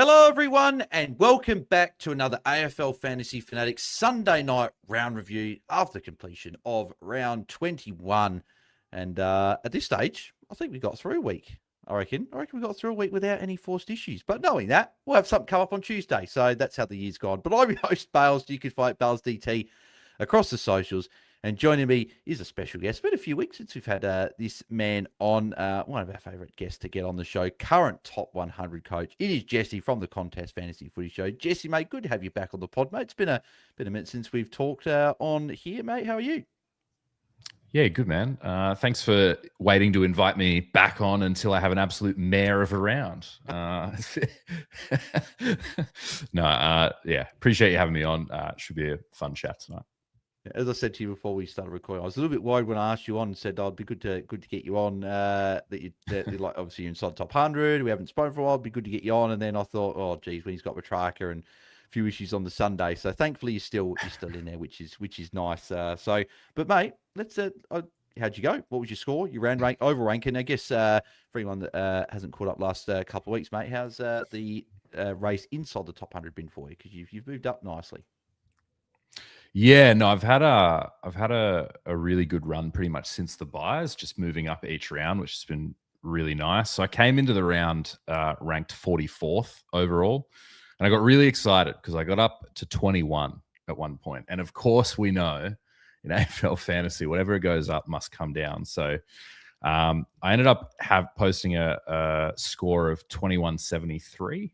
Hello, everyone, and welcome back to another AFL Fantasy Fanatics Sunday night round review after completion of round 21. And at this stage, I think we got through a week. I reckon we got through a week without any forced issues. But knowing that, we'll have something come up on Tuesday. So that's how the year's gone. But I'm your host, Bales. You can find BAILSDT across the socials. And joining me is a special guest. It's been a few weeks since we've had this man on, one of our favourite guests to get on the show, current top 100 coach. It is Guesty from the Contest Fantasy Footy Show. Jesse, mate, good to have you back on the pod, mate. It's been a minute since we've talked on here, mate. How are you? Yeah, good, man. Thanks for waiting to invite me back on until I have an absolute mare of a round. Appreciate you having me on. Should be a fun chat tonight. As I said to you before we started recording, I was a little bit worried when I asked you on and said, it'd be good to get you on. That like obviously you're inside the top 100. We haven't spoken for a while. It'd be good to get you on. And then I thought, oh geez, when he's got Petrarca and a few issues on the Sunday, so thankfully you're still in there, which is nice. But mate, let's. How'd you go? What was your score? Your round rank, over ranking? I guess for anyone that hasn't caught up last couple of weeks, mate, how's the race inside the top 100 been for you? Because you've moved up nicely. Yeah, no, I've had a really good run pretty much since the buys, just moving up each round, which has been really nice. So I came into the round ranked 44th overall, and I got really excited because I got up to 21 at one point. And of course, we know in AFL fantasy, whatever goes up must come down. So I ended up posting a score of 2173,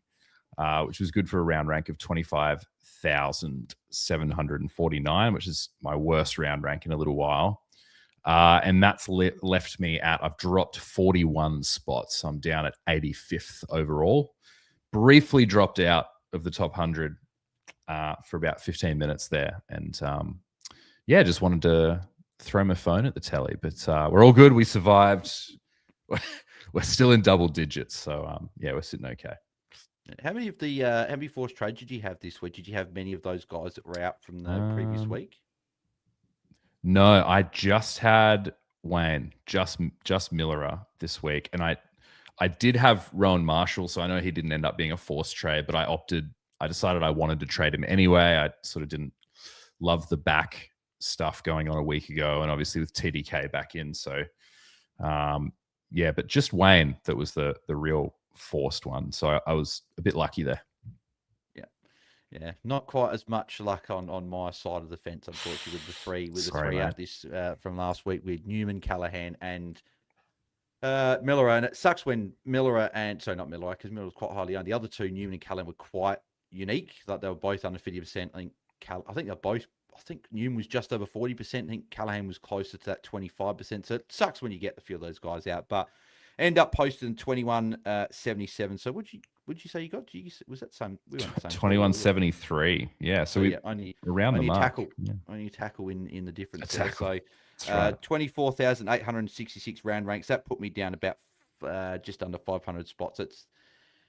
which was good for a round rank of 25,749, which is my worst round rank in a little while. And that's left me I've dropped 41 spots. So I'm down at 85th overall. Briefly dropped out of the top 100 for about 15 minutes there. And just wanted to throw my phone at the telly. But we're all good. We survived. We're still in double digits. So, we're sitting okay. How many forced trades did you have this week? Did you have many of those guys that were out from the previous week? No, I just had Wayne, just Millerer this week. And I did have Rowan Marshall, so I know he didn't end up being a forced trade, but I decided I wanted to trade him anyway. I sort of didn't love the back stuff going on a week ago, and obviously with TDK back in. So, but just Wayne, that was the real forced one. So I was a bit lucky there. Yeah, not quite as much luck on my side of the fence, unfortunately, with the three out this from last week with Newman, Callaghan, and Millerer. And it sucks when Millerer not Millerer, because Miller was quite highly owned. The other two, Newman and Callaghan, were quite unique. Like they were both under 50%. I think Newman was just over 40%. I think Callaghan was closer to that 25%. So it sucks when you get a few of those guys out, but end up posting 21.77. So would you say you got? Was that same? We were on the same 21.73. Yeah. So we only around the mark. Only tackle in the difference there. So 24,866 round ranks. That put me down about just under 500 spots.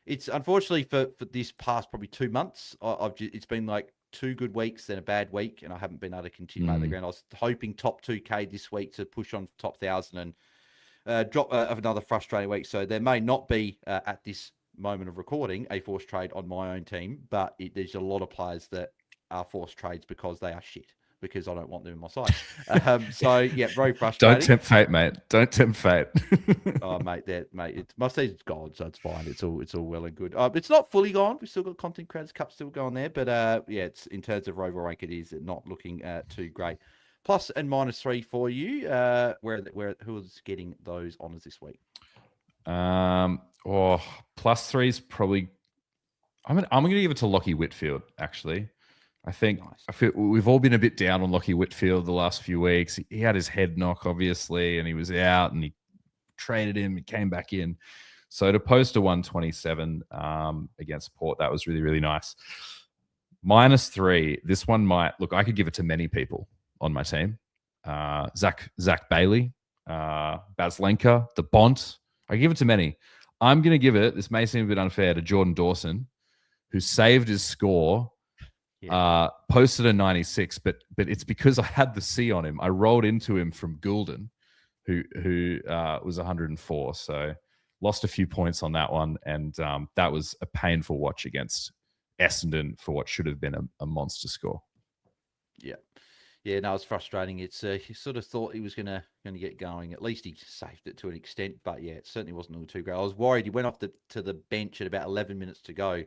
It's unfortunately for this past probably 2 months. It's been like 2 good weeks, then a bad week, and I haven't been able to continue the ground. I was hoping top 2K this week to push on top 1,000 and drop of another frustrating week. So there may not be at this moment of recording a forced trade on my own team, but there's a lot of players that are forced trades because they are shit, because I don't want them in my side. Very frustrating. Don't tempt fate, mate. Don't tempt fate. Oh, mate, my season's gone, so it's fine. It's all well and good. It's not fully gone. We've still got Content Creators Cup still going there, but it's in terms of overall rank, it is not looking too great. Plus and minus 3 for you. Who's getting those honors this week? Plus 3 is probably. I'm going to give it to Lockie Whitfield. Actually, I think nice. I feel we've all been a bit down on Lockie Whitfield the last few weeks. He had his head knock, obviously, and he was out, and he traded him. He came back in, so to post a 127 against Port, that was really, really nice. Minus 3. This one might look. I could give it to many people on my team. Zach Bailey, Baslenka, the Bont. I give it to many. I'm going to give it, this may seem a bit unfair, to Jordan Dawson, who saved his score, posted a 96, but it's because I had the C on him. I rolled into him from Goulden, who was 104. So lost a few points on that one, and that was a painful watch against Essendon for what should have been a monster score. Yeah. Yeah, no, it's frustrating. It's he sort of thought he was gonna get going. At least he saved it to an extent, but yeah, it certainly wasn't all too great. I was worried. He went off to the bench at about 11 minutes to go,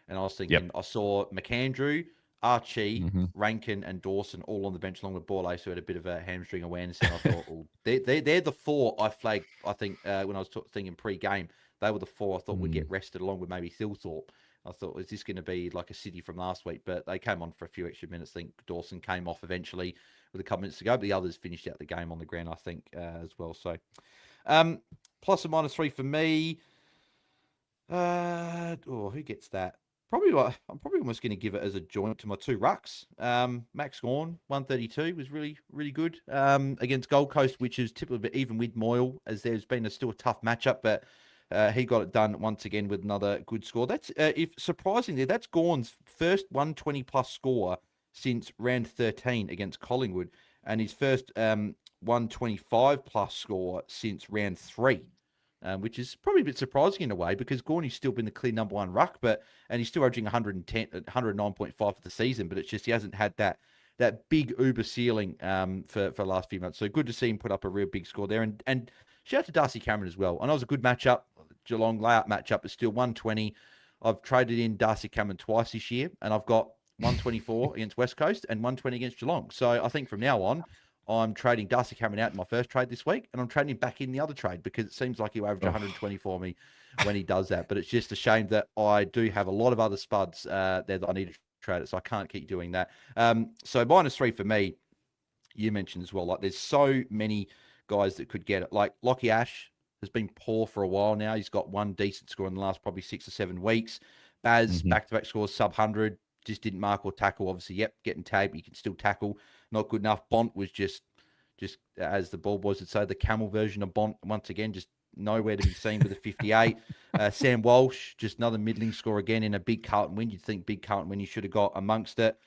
and I was thinking I saw McAndrew, Archie, Rankin, and Dawson all on the bench along with Borlase, who had a bit of a hamstring awareness. And I thought, well, they're the four I flagged. I think when I was thinking pre-game, they were the four I thought would get rested along with maybe Thilthorpe. I thought, is this going to be like a City from last week? But they came on for a few extra minutes. I think Dawson came off eventually with a couple minutes to go, but the others finished out the game on the ground, I think, as well. So, plus or minus 3 for me. Who gets that? I'm probably almost going to give it as a joint to my 2 rucks. Max Gawn, 132, was really, really good against Gold Coast, which is typically a bit even with Moyle, as there's been still a tough matchup, but he got it done once again with another good score. That's surprisingly, that's Gawn's first 120 plus score since round 13 against Collingwood, and his first 125 plus score since round 3. Which is probably a bit surprising in a way because Gorney's still been the clear number 1 ruck, and he's still averaging 109.5 for the season, but it's just he hasn't had that big uber ceiling for the last few months. So good to see him put up a real big score there. And shout out to Darcy Cameron as well. I know it was a good matchup, Geelong layout matchup, but still 120. I've traded in Darcy Cameron twice this year, and I've got 124 against West Coast and 120 against Geelong. So I think from now on, I'm trading Darcy Cameron out in my first trade this week, and I'm trading him back in the other trade because it seems like he'll average 120 for me when he does that. But it's just a shame that I do have a lot of other spuds there that I need to trade it, so I can't keep doing that. So minus 3 for me, you mentioned as well, like there's so many guys that could get it. Like Lockie Ash has been poor for a while now. He's got one decent score in the last probably 6 or 7 weeks. Baz, back-to-back scores, sub 100. Just didn't mark or tackle. Obviously, getting tagged, but you can still tackle. Not good enough. Bont was just as the ball boys would say, the camel version of Bont. Once again, just nowhere to be seen with a 58. Sam Walsh, just another middling score again in a big Carlton win. You'd think big Carlton win, you should have got amongst it.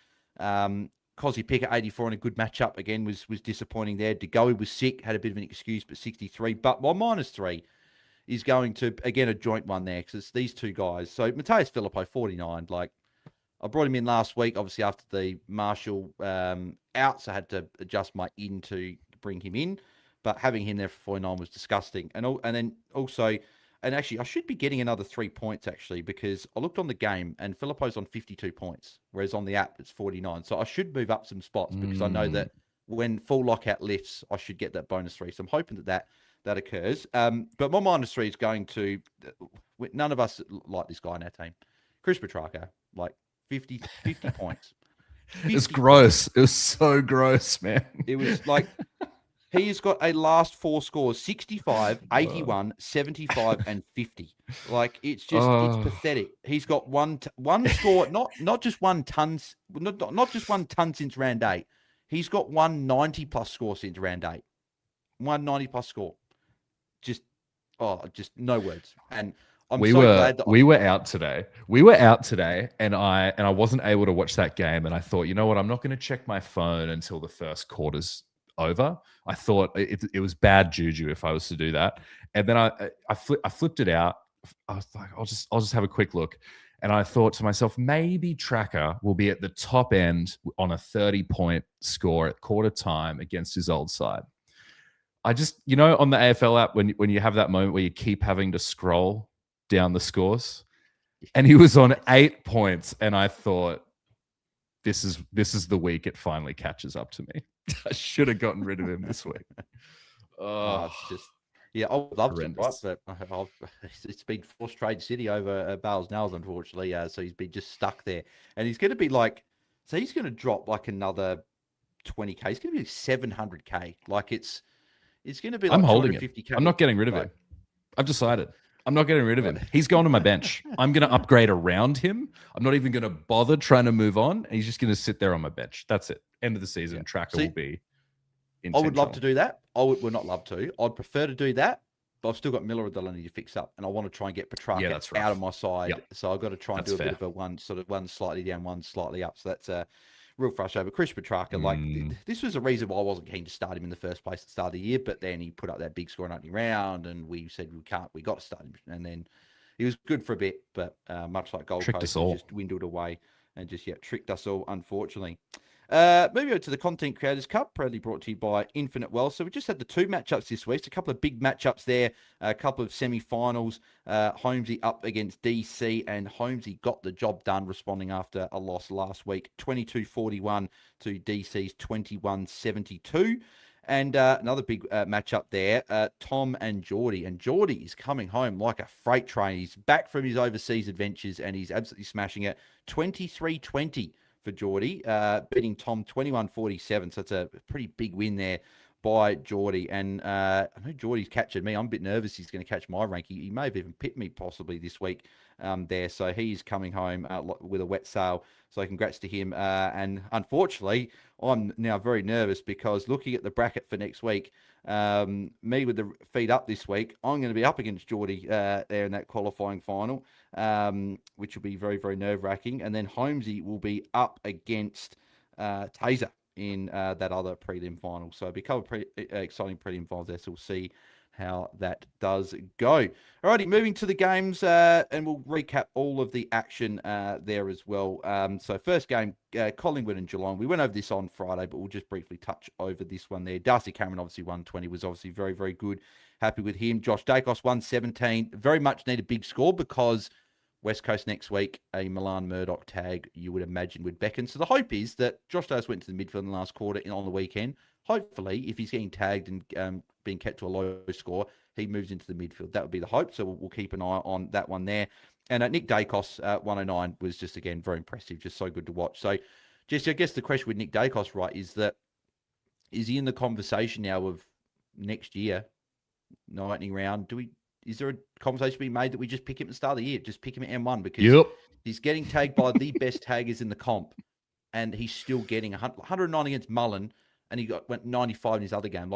Cosy Pickett, 84 in a good matchup again, was disappointing there. DeGoey was sick, had a bit of an excuse, but 63. But my minus 3 is going to, again, a joint one there because it's these 2 guys. So Mateus Filippo, 49, like, I brought him in last week, obviously after the Marshall out, so I had to adjust my in to bring him in. But having him there for 49 was disgusting. And actually, I should be getting another 3 points, actually, because I looked on the game and Filippo's on 52 points, whereas on the app it's 49. So I should move up some spots because I know that when full lockout lifts, I should get that bonus 3. So I'm hoping that occurs. But my minus 3 is going to, none of us like this guy in our team. Chris Petrarca, like, 50 points. 50 It's gross. It was so gross, man. It was like he's got a last 4 scores: 65, 81, 75, and 50. Like it's just it's pathetic. He's got one score, not just 1 ton, not just 1 ton since round 8. He's got 190 plus score since round 8. 190 plus score. Just no words. And we were out today. We were out today, and I wasn't able to watch that game. And I thought, you know what? I'm not going to check my phone until the first quarter's over. I thought it was bad juju if I was to do that. And then I flipped it out. I was like, I'll just have a quick look. And I thought to myself, maybe Tracker will be at the top end on a 30-point score at quarter time against his old side. I just, on the AFL app, when you have that moment where you keep having to scroll down the scores, and he was on 8 points, and I thought, this is the week it finally catches up to me. I should have gotten rid of him this week. It's just, I would love to, right? But it's been forced trade City over Bales Nails, unfortunately. So he's been just stuck there, and he's going to be like, so he's going to drop like another 20k. He's going to be 700k. Like it's going to be like I'm holding it. I'm not getting rid of him. It. I've decided. I'm not getting rid of him. He's going to my bench. I'm going to upgrade around him. I'm not even going to bother trying to move on. He's just going to sit there on my bench. That's it. End of the season. Tracker will be intentional. I would love to do that. Well, not love to. I'd prefer to do that, but I've still got Miller that I need to fix up, and I want to try and get Petrarca out of my side. Yep. So I've got to try and do a bit of one slightly down, one slightly up. So that's real frustrated. But Chris Petrarca, Mm. this was a reason why I wasn't keen to start him in the first place at the start of the year. But then he put up that big score in opening round, and we said we got to start him. And then he was good for a bit, but much like Gold Tricked Coast, us has all. just dwindled away and just tricked us all, unfortunately. Moving on to the Content Creators Cup, proudly brought to you by Infinite Wealth. So we just had the 2 matchups this week. So a couple of big matchups there, a couple of semi-finals. Holmesy up against DC, and Holmesy got the job done, responding after a loss last week, 22-41 to DC's 21-72. And another big matchup there, Tom and Jordy. And Jordy is coming home like a freight train. He's back from his overseas adventures, and he's absolutely smashing it. 23-20 for Jordy, beating Tom 21-47. So it's a pretty big win there by Jordy. And I know Jordy's captured me. I'm a bit nervous he's going to catch my rank. He may have even pipped me possibly this week there. So he's coming home with a wet sail. So congrats to him. And unfortunately, I'm now very nervous because looking at the bracket for next week, me with the feet up this week, I'm going to be up against Jordy there in that qualifying final, which will be very, very nerve-wracking. And then Holmesy will be up against Taezer in that other prelim final. So it'll be a couple of exciting prelim finals there, so we'll see how that does go. Alrighty, moving to the games, and we'll recap all of the action there as well. So first game, Collingwood and Geelong. We went over this on Friday, but we'll just briefly touch over this one there. Darcy Cameron, obviously 120, was obviously very, very good. Happy with him. Josh Dacos, 117. Very much need a big score because West Coast next week, a Milan Murdoch tag, you would imagine, would beckon. So the hope is that Josh Dacos went to the midfield in the last quarter on the weekend. Hopefully, if he's getting tagged and being kept to a low score, he moves into the midfield. That would be the hope. So we'll keep an eye on that one there. And Nick Dacos, 109, was just, again, very impressive. Just so good to watch. So, Jesse, I guess the question with Nick Dacos, right, is he in the conversation now of next year, lightning round? Is there a conversation being made that we just pick him at the start of the year? Just pick him at M1 because he's getting tagged by the best taggers in the comp, and he's still getting 109 against Mullen, and he went 95 in his other game.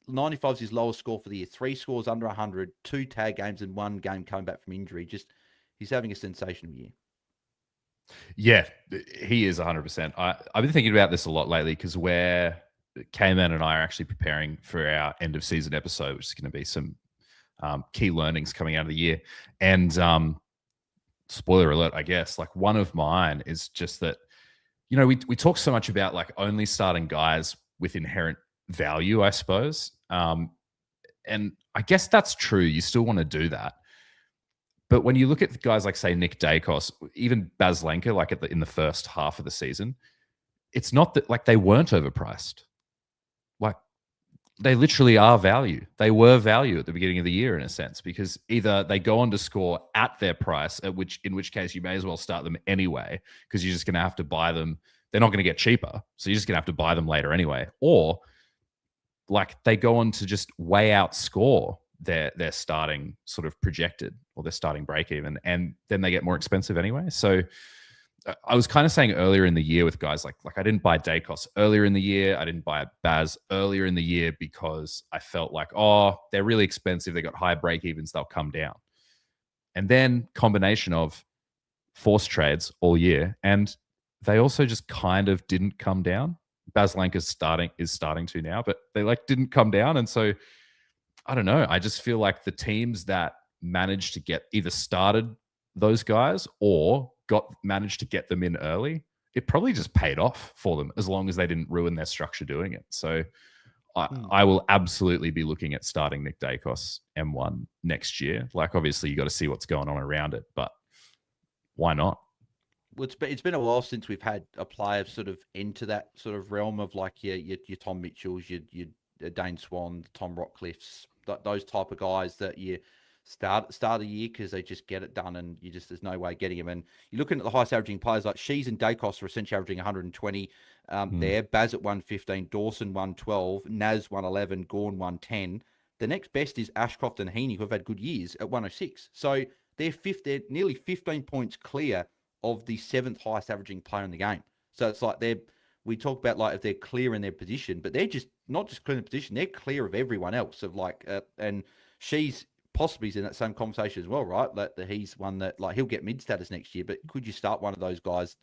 95 is his lowest score for the year. 3 scores under 100, 2 tag games, and 1 game coming back from injury. He's having a sensational year. Yeah, he is 100%. I've been thinking about this a lot lately because where K-Man and I are actually preparing for our end of season episode, which is going to be some key learnings coming out of the year. And spoiler alert, I guess, one of mine is just that, we talk so much about only starting guys with inherent value, I suppose. And I guess that's true. You still want to do that. But when you look at guys like, say, Nick Dacos, even Baz Lenker, in the first half of the season, it's not that they weren't overpriced. They literally are value. They were value at the beginning of the year, in a sense, because either they go on to score at their price, in which case you may as well start them anyway, because you're just going to have to buy them. They're not going to get cheaper, so you're just going to have to buy them later anyway. Or they go on to just way outscore their starting sort of projected or their starting break even, and then they get more expensive anyway. So I was kind of saying earlier in the year with guys like I didn't buy Dacos earlier in the year. I didn't buy Baz earlier in the year because I felt they're really expensive. They got high break evens. They'll come down. And then combination of forced trades all year. And they also just kind of didn't come down. Baz Lank is starting to now, but they didn't come down. And so I don't know. I just feel like the teams that managed to get either started those guys or managed to get them in early, it probably just paid off for them as long as they didn't ruin their structure doing it. So I will absolutely be looking at starting Nick Dacos M1 next year. Obviously you got to see what's going on around it, but why not? Well, it's been a while since we've had a player sort of enter that sort of realm of your Tom Mitchells, your Dane Swan, Tom Rockcliffs, those type of guys that you start of the year because they just get it done, and there's no way getting them. And you're looking at the highest averaging players like Shees and Dacos are essentially averaging 120 there. Baz at 115, Dawson 112, Naz 111, Gorn 110. The next best is Ashcroft and Heaney, who have had good years, at 106. So they're nearly 15 points clear of the 7th highest averaging player in the game. So it's we talk about if they're clear in their position, but they're just not just clear in the position, they're clear of everyone else. And She's possibly in that same conversation as well, right? That he's one that he'll get mid status next year, but could you start one of those guys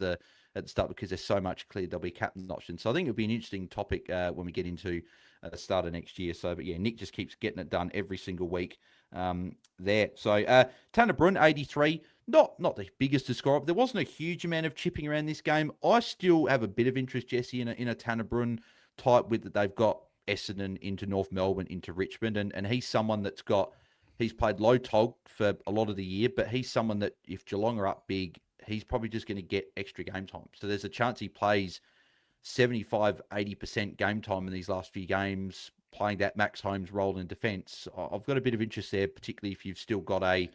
at the start because there's so much clear there'll be captain option. So I think it'll be an interesting topic when we get into the start of next year. So, but yeah, Nick just keeps getting it done every single week there. So Tanner Brun, 83. Not the biggest to score up. There wasn't a huge amount of chipping around this game. I still have a bit of interest, Jesse, in a Tanner Brun type with that they've got Essendon into North Melbourne into Richmond, and he's someone he's played low tog for a lot of the year, but he's someone that if Geelong are up big, he's probably just going to get extra game time. So there's a chance he plays 75, 80% game time in these last few games, playing that Max Holmes role in defence. I've got a bit of interest there, particularly if you've still got a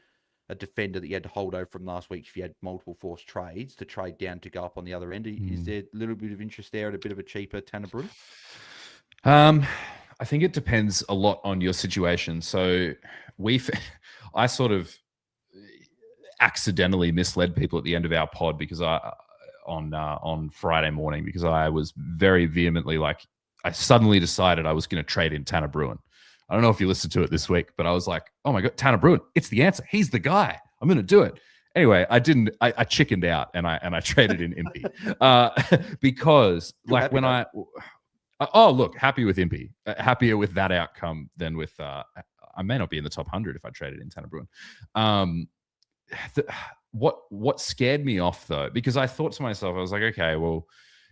defender that you had to hold over from last week if you had multiple forced trades to trade down to go up on the other end. Is there a little bit of interest there at a bit of a cheaper Tanner Brun? I think it depends a lot on your situation. So I sort of accidentally misled people at the end of our pod because on Friday morning, because I was very vehemently I suddenly decided I was going to trade in Tanner Bruin. I don't know if you listened to it this week, but I was like, oh my God, Tanner Bruin, it's the answer. He's the guy. I'm going to do it. Anyway, I didn't. I chickened out and I traded in Impey because when I look, happy with Impey, happier with that outcome than with I may not be in the top 100 if I traded in Tanner Bruin. What scared me off though, because I thought to myself, I was like, okay, well,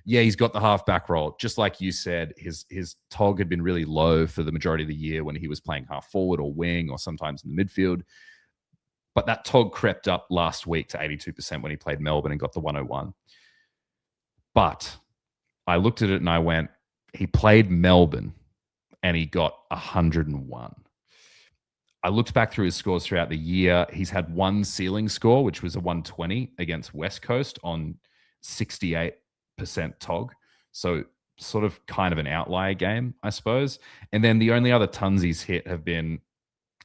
yeah, he's got the half-back role. Just like you said, his tog had been really low for the majority of the year when he was playing half forward or wing or sometimes in the midfield. But that tog crept up last week to 82% when he played Melbourne and got the 101. But I looked at it and I went, he played Melbourne and he got 101. I looked back through his scores throughout the year. He's had one ceiling score, which was a 120 against West Coast on 68% tog. So sort of kind of an outlier game, I suppose. And then the only other tons he's hit have been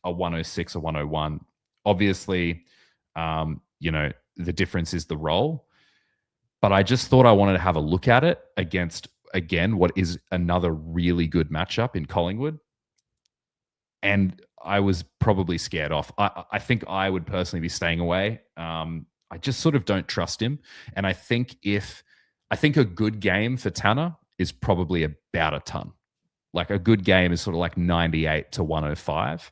a 106, a 101. Obviously, the difference is the role. But I just thought I wanted to have a look at it against, again, what is another really good matchup in Collingwood. And I was probably scared off. I think I would personally be staying away. I just sort of don't trust him. And I think a good game for Tanner is probably about a ton. Like a good game is sort of like 98 to 105.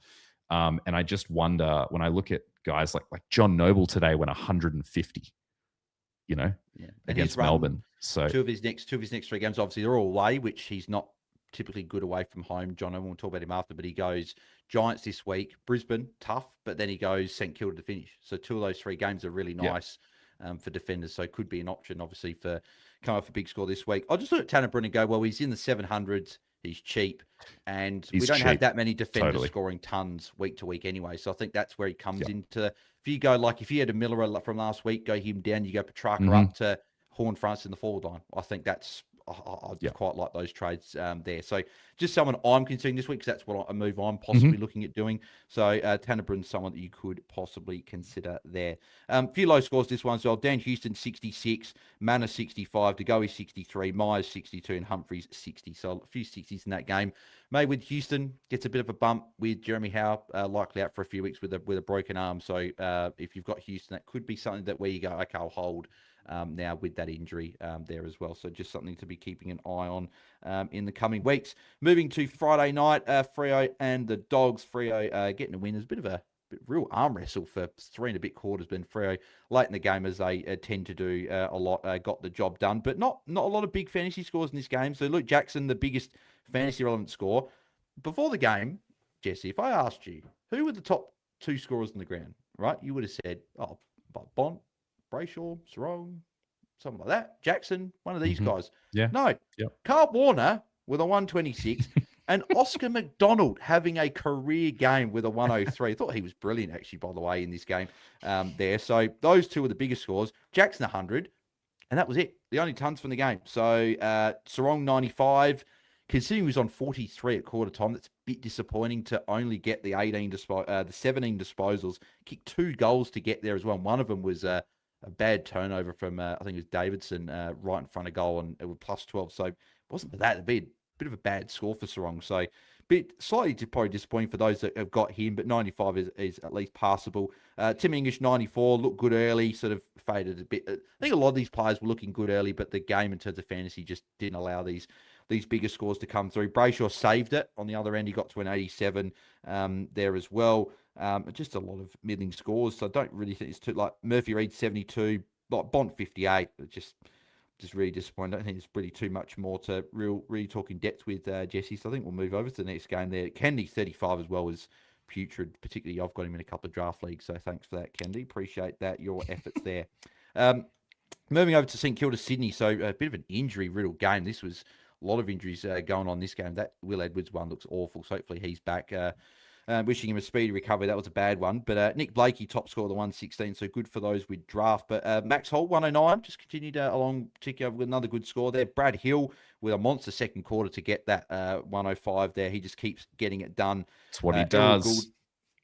And I just wonder when I look at guys like John Noble today went 150, against Melbourne. So two of his next 3 games, obviously they're all away, which he's not typically good away from home. John Noble, we'll talk about him after, but he goes Giants this week, Brisbane, tough, but then he goes St Kilda to finish. So 2 of those 3 games are really nice for defenders. So could be an option, obviously, for coming off a big score this week. I'll just look at Tanner Brun and go, well, he's in the 700s. He's cheap, and we don't have that many defenders scoring tons week to week anyway. So I think that's where he comes into. If you go if you had a Miller from last week, go him down. You go Petrarca up to Horn France in the forward line. I think that's I'd quite like those trades there. So just someone I'm considering this week because that's what a move I'm possibly looking at doing. So Tanner Brun's someone that you could possibly consider there. A few low scores this one as well. Dan Houston 66, Manor 65, DeGoey 63, Myers 62, and Humphreys 60. So a few 60s in that game. Maybe with Houston gets a bit of a bump with Jeremy Howe likely out for a few weeks with a broken arm. So if you've got Houston, that could be something that where you go, okay, I'll hold. Now with that injury there as well. So just something to be keeping an eye on in the coming weeks. Moving to Friday night, Freo and the Dogs. Freo getting a win. There's a bit of a real arm wrestle for 3 and a bit quarters, but Freo late in the game as they tend to do a lot, got the job done. But not a lot of big fantasy scores in this game. So Luke Jackson, the biggest fantasy relevant score. Before the game, Jesse, if I asked you, who were the top 2 scorers on the ground, right? You would have said, Bont, Brayshaw, Sarong, something like that. Jackson, one of these guys. Yeah. No. Yep. Carl Warner with a 126 and Oscar McDonald having a career game with a 103. I thought he was brilliant, actually, by the way, in this game there. So those 2 are the biggest scores. Jackson 100, and that was it. The only tons from the game. So Sarong 95, considering he was on 43 at quarter time, that's a bit disappointing to only get the 17 disposals. Kicked 2 goals to get there as well. And one of them was a bad turnover from, I think it was Davidson, right in front of goal, and it was plus 12. So it wasn't for that. It'd be bit of a bad score for Sarong. So slightly probably disappointing for those that have got him, but 95 is at least passable. Tim English, 94, looked good early, sort of faded a bit. I think a lot of these players were looking good early, but the game in terms of fantasy just didn't allow these bigger scores to come through. Brayshaw saved it. On the other end, he got to an 87 there as well. Just a lot of middling scores, so I don't really think it's too, like Murphy Reed, 72, Bont, 58, just really disappointed. I don't think there's really too much more to really talk in depth with Jesse. So I think we'll move over to the next game there. Kennedy, 35 as well, is putrid. Particularly, I've got him in a couple of draft leagues. So thanks for that, Kennedy. Appreciate that, your efforts there. Moving over to St Kilda, Sydney. So a bit of an injury-riddled game. This was a lot of injuries going on this game. That Will Edwards one looks awful. So hopefully he's back. Wishing him a speedy recovery. That was a bad one. But Nick Blakey, top scorer, the 116. So good for those with draft. But Max Holt, 109. Just continued along, particularly with another good score there. Brad Hill with a monster second quarter to get that 105 there. He just keeps getting it done. That's what he does.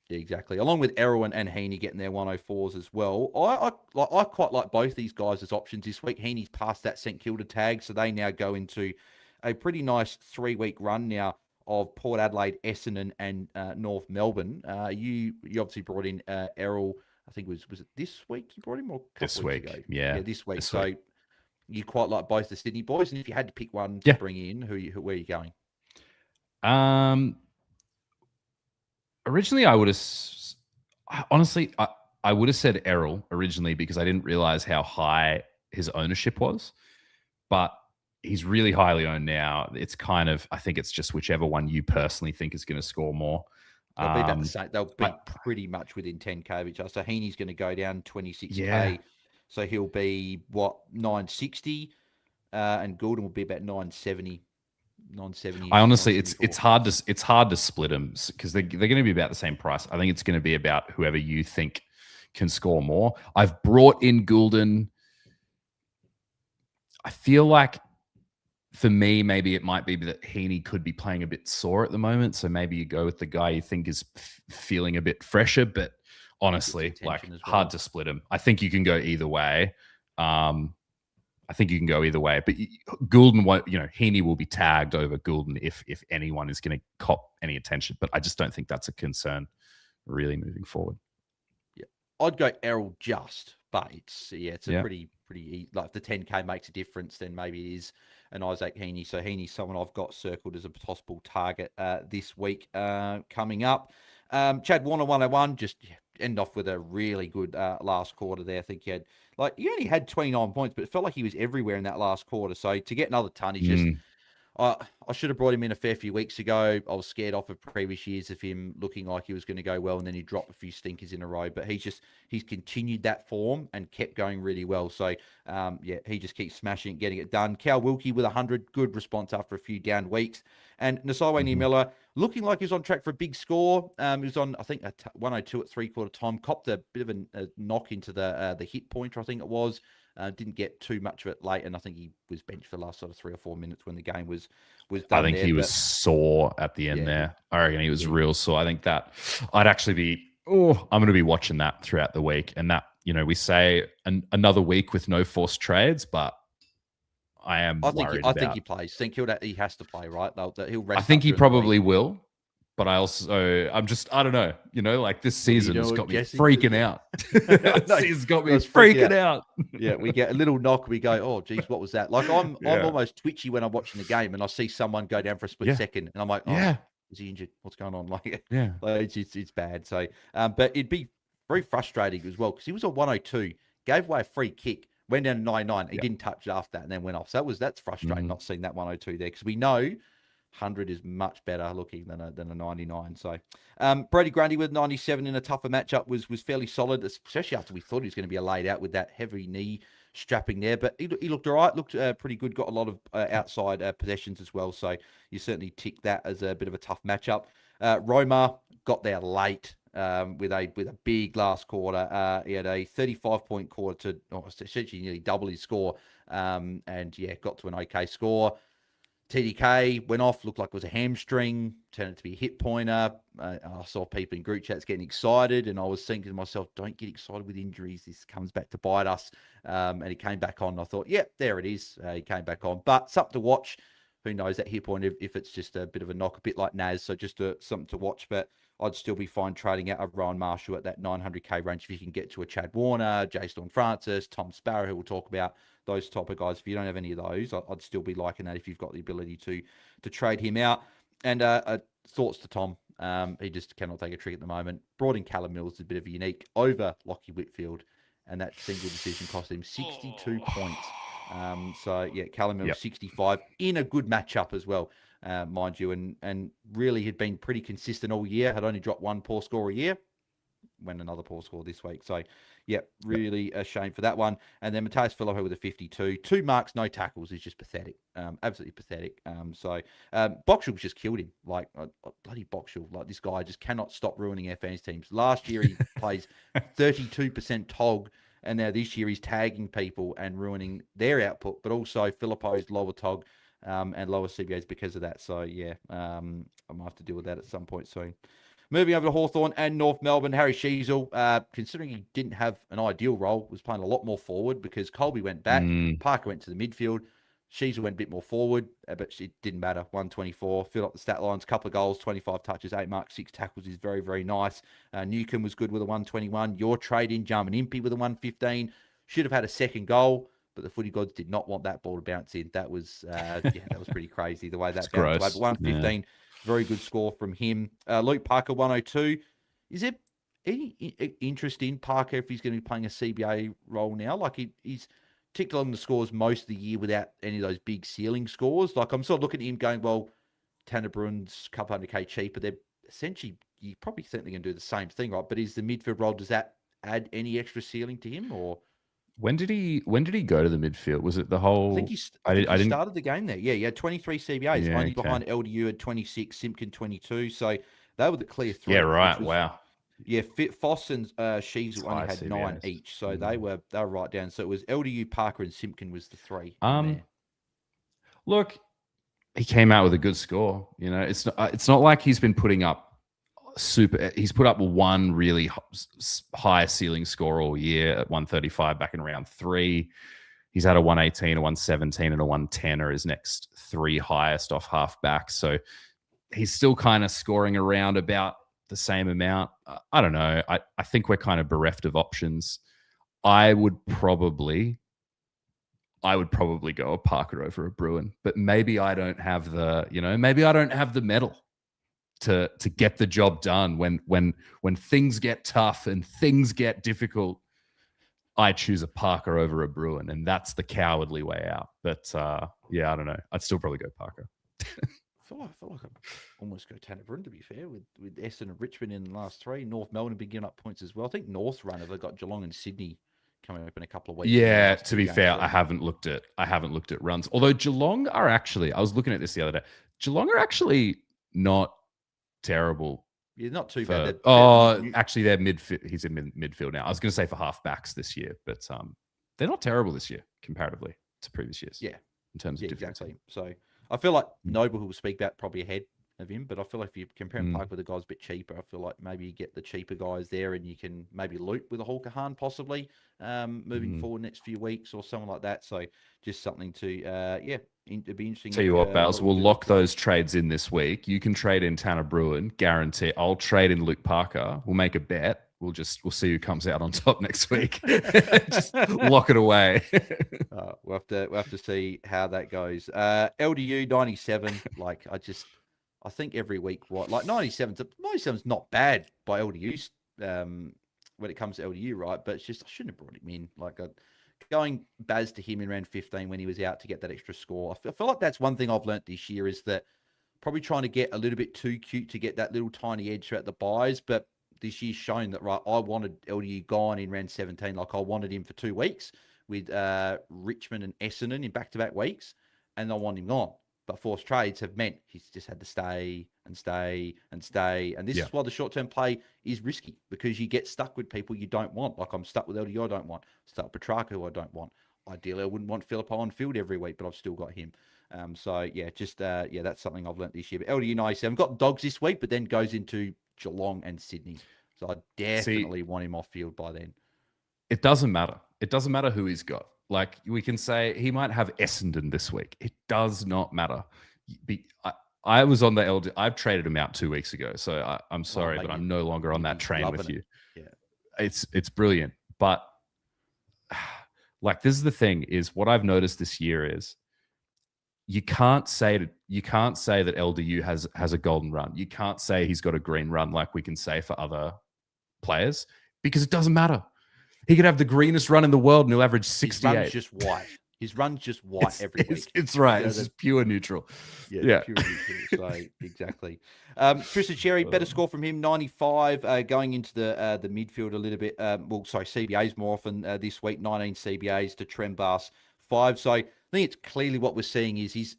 Yeah, exactly. Along with Errol and Heaney getting their 104s as well. I quite like both these guys as options this week. Heaney's passed that St Kilda tag, so they now go into a pretty nice 3-week run now of Port Adelaide, Essendon, and North Melbourne. You obviously brought in Errol. I think was it this week you brought him, or a couple weeks ago? Yeah, this week. This so week. you quite like both the Sydney boys, and if you had to pick one to bring in, where are you going? Originally, I would have honestly I would have said Errol originally because I didn't realize how high his ownership was, but he's really highly owned now. It's kind of, I think it's just whichever one you personally think is going to score more. They'll be about the same. They'll be pretty much within 10K of each other. So Heaney's going to go down 26K. Yeah. So he'll be, 960? And Goulden will be about 970. 970. I honestly, it's hard to split them because they're going to be about the same price. I think it's going to be about whoever you think can score more. I've brought in Goulden. I feel like for me, maybe it might be that Heaney could be playing a bit sore at the moment. So maybe you go with the guy you think is feeling a bit fresher. But honestly, hard to split him. I think you can go either way. But Goulden won't, Heaney will be tagged over Goulden if anyone is going to cop any attention. But I just don't think that's a concern really moving forward. Yeah, I'd go Errol but it's a pretty like if the 10K makes a difference, then maybe it is an Isaac Heaney. So Heaney's someone I've got circled as a possible target this week coming up. Chad Warner 101, just end off with a really good last quarter there. I think he only had 29 points, but it felt like he was everywhere in that last quarter. So to get another ton, he's just I should have brought him in a fair few weeks ago. I was scared off of previous years of him looking like he was going to go well, and then he dropped a few stinkers in a row. But he's continued that form and kept going really well. So, he just keeps smashing it, getting it done. Cal Wilkie with 100, good response after a few down weeks. And Nasawe Niemela looking like he's on track for a big score. He was on, I think, 102 at three-quarter time. Copped a bit of a knock into the hit pointer, I think it was. Didn't get too much of it late, and I think he was benched for the last sort of 3 or 4 minutes when the game was done. I think he was sore at the end there. I reckon he was real sore. I think that I'd actually be, I'm going to be watching that throughout the week. And that, we say another week with no forced trades, but I think he plays. Think he has to play, right? He'll rest. I think he probably will. But I don't know. Like this season's got me freaking out. This season's got me freaking out. Yeah, we get a little knock. We go, oh, geez, what was that? Like I'm almost twitchy when I'm watching the game and I see someone go down for a split second and I'm like, is he injured? What's going on? Like, it's bad. So, but it'd be very frustrating as well because he was on 102, gave away a free kick, went down to 99. He didn't touch it after that and then went off. So that's frustrating not seeing that 102 there because we know 100 is much better looking than a 99. So Brady Grundy with 97 in a tougher matchup was fairly solid, especially after we thought he was going to be laid out with that heavy knee strapping there. But he looked all right, looked pretty good, got a lot of outside possessions as well. So you certainly tick that as a bit of a tough matchup. Roma got there late with a big last quarter. He had a 35-point quarter to essentially nearly double his score. And got to an okay score. TDK went off, looked like it was a hamstring, turned out to be a hit pointer. I saw people in group chats getting excited, and I was thinking to myself, don't get excited with injuries. This comes back to bite us. And he came back on. I thought, there it is. He came back on. But something to watch. who knows at hit point if it's just a bit of a knock, a bit like Naz, so just something to watch. But I'd still be fine trading out of Rowan Marshall at that 900k range if you can get to a Chad Warner, Jay Storm Francis, Tom Sparrow, who we'll talk about, those type of guys. If you don't have any of those, I'd still be liking that if you've got the ability to trade him out. And thoughts to Tom. He just cannot take a trick at the moment. Brought in Callum Mills, a bit of a unique over Lockie Whitfield, and that single decision cost him 62 points. So yeah, Callum Mills 65 in a good matchup as well, mind you, and really had been pretty consistent all year. Had only dropped one poor score a year, went another poor score this week. So yeah, really a shame for that one. And then Mateus Filipo with a 52, 2 marks, no tackles is just pathetic, absolutely pathetic. So Boxall just killed him, like bloody Boxall. Like this guy just cannot stop ruining our fans teams. Last year he plays 32% TOG. And now this year he's tagging people and ruining their output, but also Filipo's lower TOG and lower CBAs because of that. So, yeah, I might have to deal with that at some point soon. Moving over to Hawthorn and North Melbourne, Harry Sheasel, considering he didn't have an ideal role, was playing a lot more forward because Colby went back, Parker went to the midfield, Sheasel went a bit more forward, but it didn't matter. 124, filled up the stat lines, couple of goals, 25 touches, 8 marks, 6 tackles is very, very nice. Newcomb was good with a 121. Your trade-in, Jarman Impey with a 115. Should have had a second goal, but the footy gods did not want that ball to bounce in. That was, that was pretty crazy the way that bounced away. But 115, very good score from him. Luke Parker, 102. Is there any interest in Parker if he's going to be playing a CBA role now? Like he's ticked along the scores most of the year without any of those big ceiling scores. Like I'm sort of looking at him going, well, Tanner Bruin's a couple $100K cheaper. They're essentially, you probably think they're going to do the same thing, right? But is the midfield role, does that add any extra ceiling to him, or when did he go to the midfield? Was it the whole? I think he started the game there. Yeah, he had 23 CBAs, only behind LDU at 26, Simpkin 22. So they were the clear three. Yeah, right. Wow. Yeah, Foss and Sheasel only had CBAs. 9 each, so they were right down. So it was LDU, Parker, and Simpkin was the three. Look, he came out with a good score. You know, it's not like he's been putting up he's put up one really high ceiling score all year at 135 back in round 3. He's had a 118, a 117, and a 110 are his next 3 highest off half back. So he's still kind of scoring around about the same amount. I don't know. I think we're kind of bereft of options. I would probably go a Parker over a Bruin, but maybe I don't have the medal to get the job done when things get tough and things get difficult. I choose a Parker over a Bruin, and that's the cowardly way out. But yeah, I don't know. I'd still probably go Parker. I feel like I'd almost go Tanner Bruin, to be fair, with Essendon and Richmond in the last 3. North Melbourne have been giving up points as well. I think North run have got Geelong and Sydney coming up in a couple of weeks. Yeah, to be fair, I haven't looked at runs. Although Geelong are actually, I was looking at this the other day. Geelong are actually not terrible. Yeah, not too bad. Actually, they're midfield. He's in midfield now. I was going to say for halfbacks this year, but they're not terrible this year comparatively to previous years. Yeah, in terms of difference. Exactly. So I feel like Noble, who will speak about, probably ahead of him, but I feel like if you compare him with the guys a bit cheaper, I feel like maybe you get the cheaper guys there, and you can maybe loop with a Hawker Hahn possibly moving forward next few weeks or something like that. So just something to it'd be interesting. Tell you what, Bales, we'll lock those trades in this week. You can trade in Tanner Bruin, guarantee. I'll trade in Luke Parker. We'll make a bet. We'll see who comes out on top next week. Just lock it away. We'll have to see how that goes. LDU 97. Like I think every week, 97's not bad by LDU when it comes to LDU, right? But it's just I shouldn't have brought him in. Like going Baz to him in round 15 when he was out to get that extra score. I feel like that's one thing I've learnt this year is that probably trying to get a little bit too cute to get that little tiny edge throughout the buys, but this year's shown that, right, I wanted LDU gone in round 17. Like I wanted him for 2 weeks with Richmond and Essendon in back-to-back weeks, and I want him gone. But forced trades have meant he's just had to stay and stay and stay. And this is why the short-term play is risky, because you get stuck with people you don't want. Like I'm stuck with LDU I don't want. Stuck with Petrarca who I don't want. Ideally, I wouldn't want Filipo on field every week, but I've still got him. So, that's something I've learnt this year. But LDU 97, got Dogs this week, but then goes into Geelong and Sydney. So I definitely want him off field by then. It doesn't matter. It doesn't matter who he's got. Like we can say he might have Essendon this week. It does not matter. I was on the LD. I've traded him out 2 weeks ago, so I'm sorry, mate, but I'm no longer on that train with you. Yeah. It's brilliant, but like this is the thing: is what I've noticed this year is you can't say that LDU has a golden run. You can't say he's got a green run like we can say for other players because it doesn't matter. He could have the greenest run in the world and he'll average 68. His run's just white. His run's just white every week. It's right. It's just pure neutral. Yeah. Pure neutral. So exactly. Tristan Cherry, better score from him, 95. Going into the midfield a little bit. CBAs more often this week, 19 CBAs to Trembas 5. So I think it's clearly what we're seeing is he's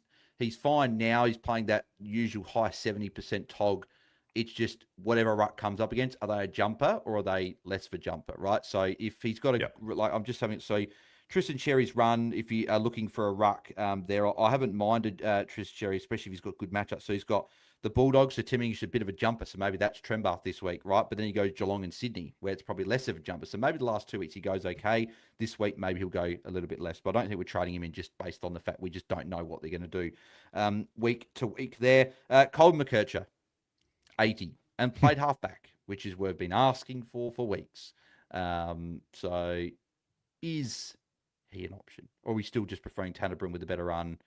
fine now. He's playing that usual high 70% tog. It's just whatever ruck comes up against. Are they a jumper or are they less of a jumper, right? So if he's got I'm just having, so Tristan Cherry's run, if you are looking for a ruck there, I haven't minded Tristan Cherry, especially if he's got good matchups. So he's got the Bulldogs, so Tim English is a bit of a jumper, so maybe that's Trembath this week, right? But then he goes Geelong and Sydney, where it's probably less of a jumper. So maybe the last 2 weeks he goes okay. This week, maybe he'll go a little bit less. But I don't think we're trading him in just based on the fact we just don't know what they're going to do week to week there. Colin McKercher, 80, and played halfback, which is we've been asking for weeks. So is he an option? Or are we still just preferring Tanner Broom with a better run?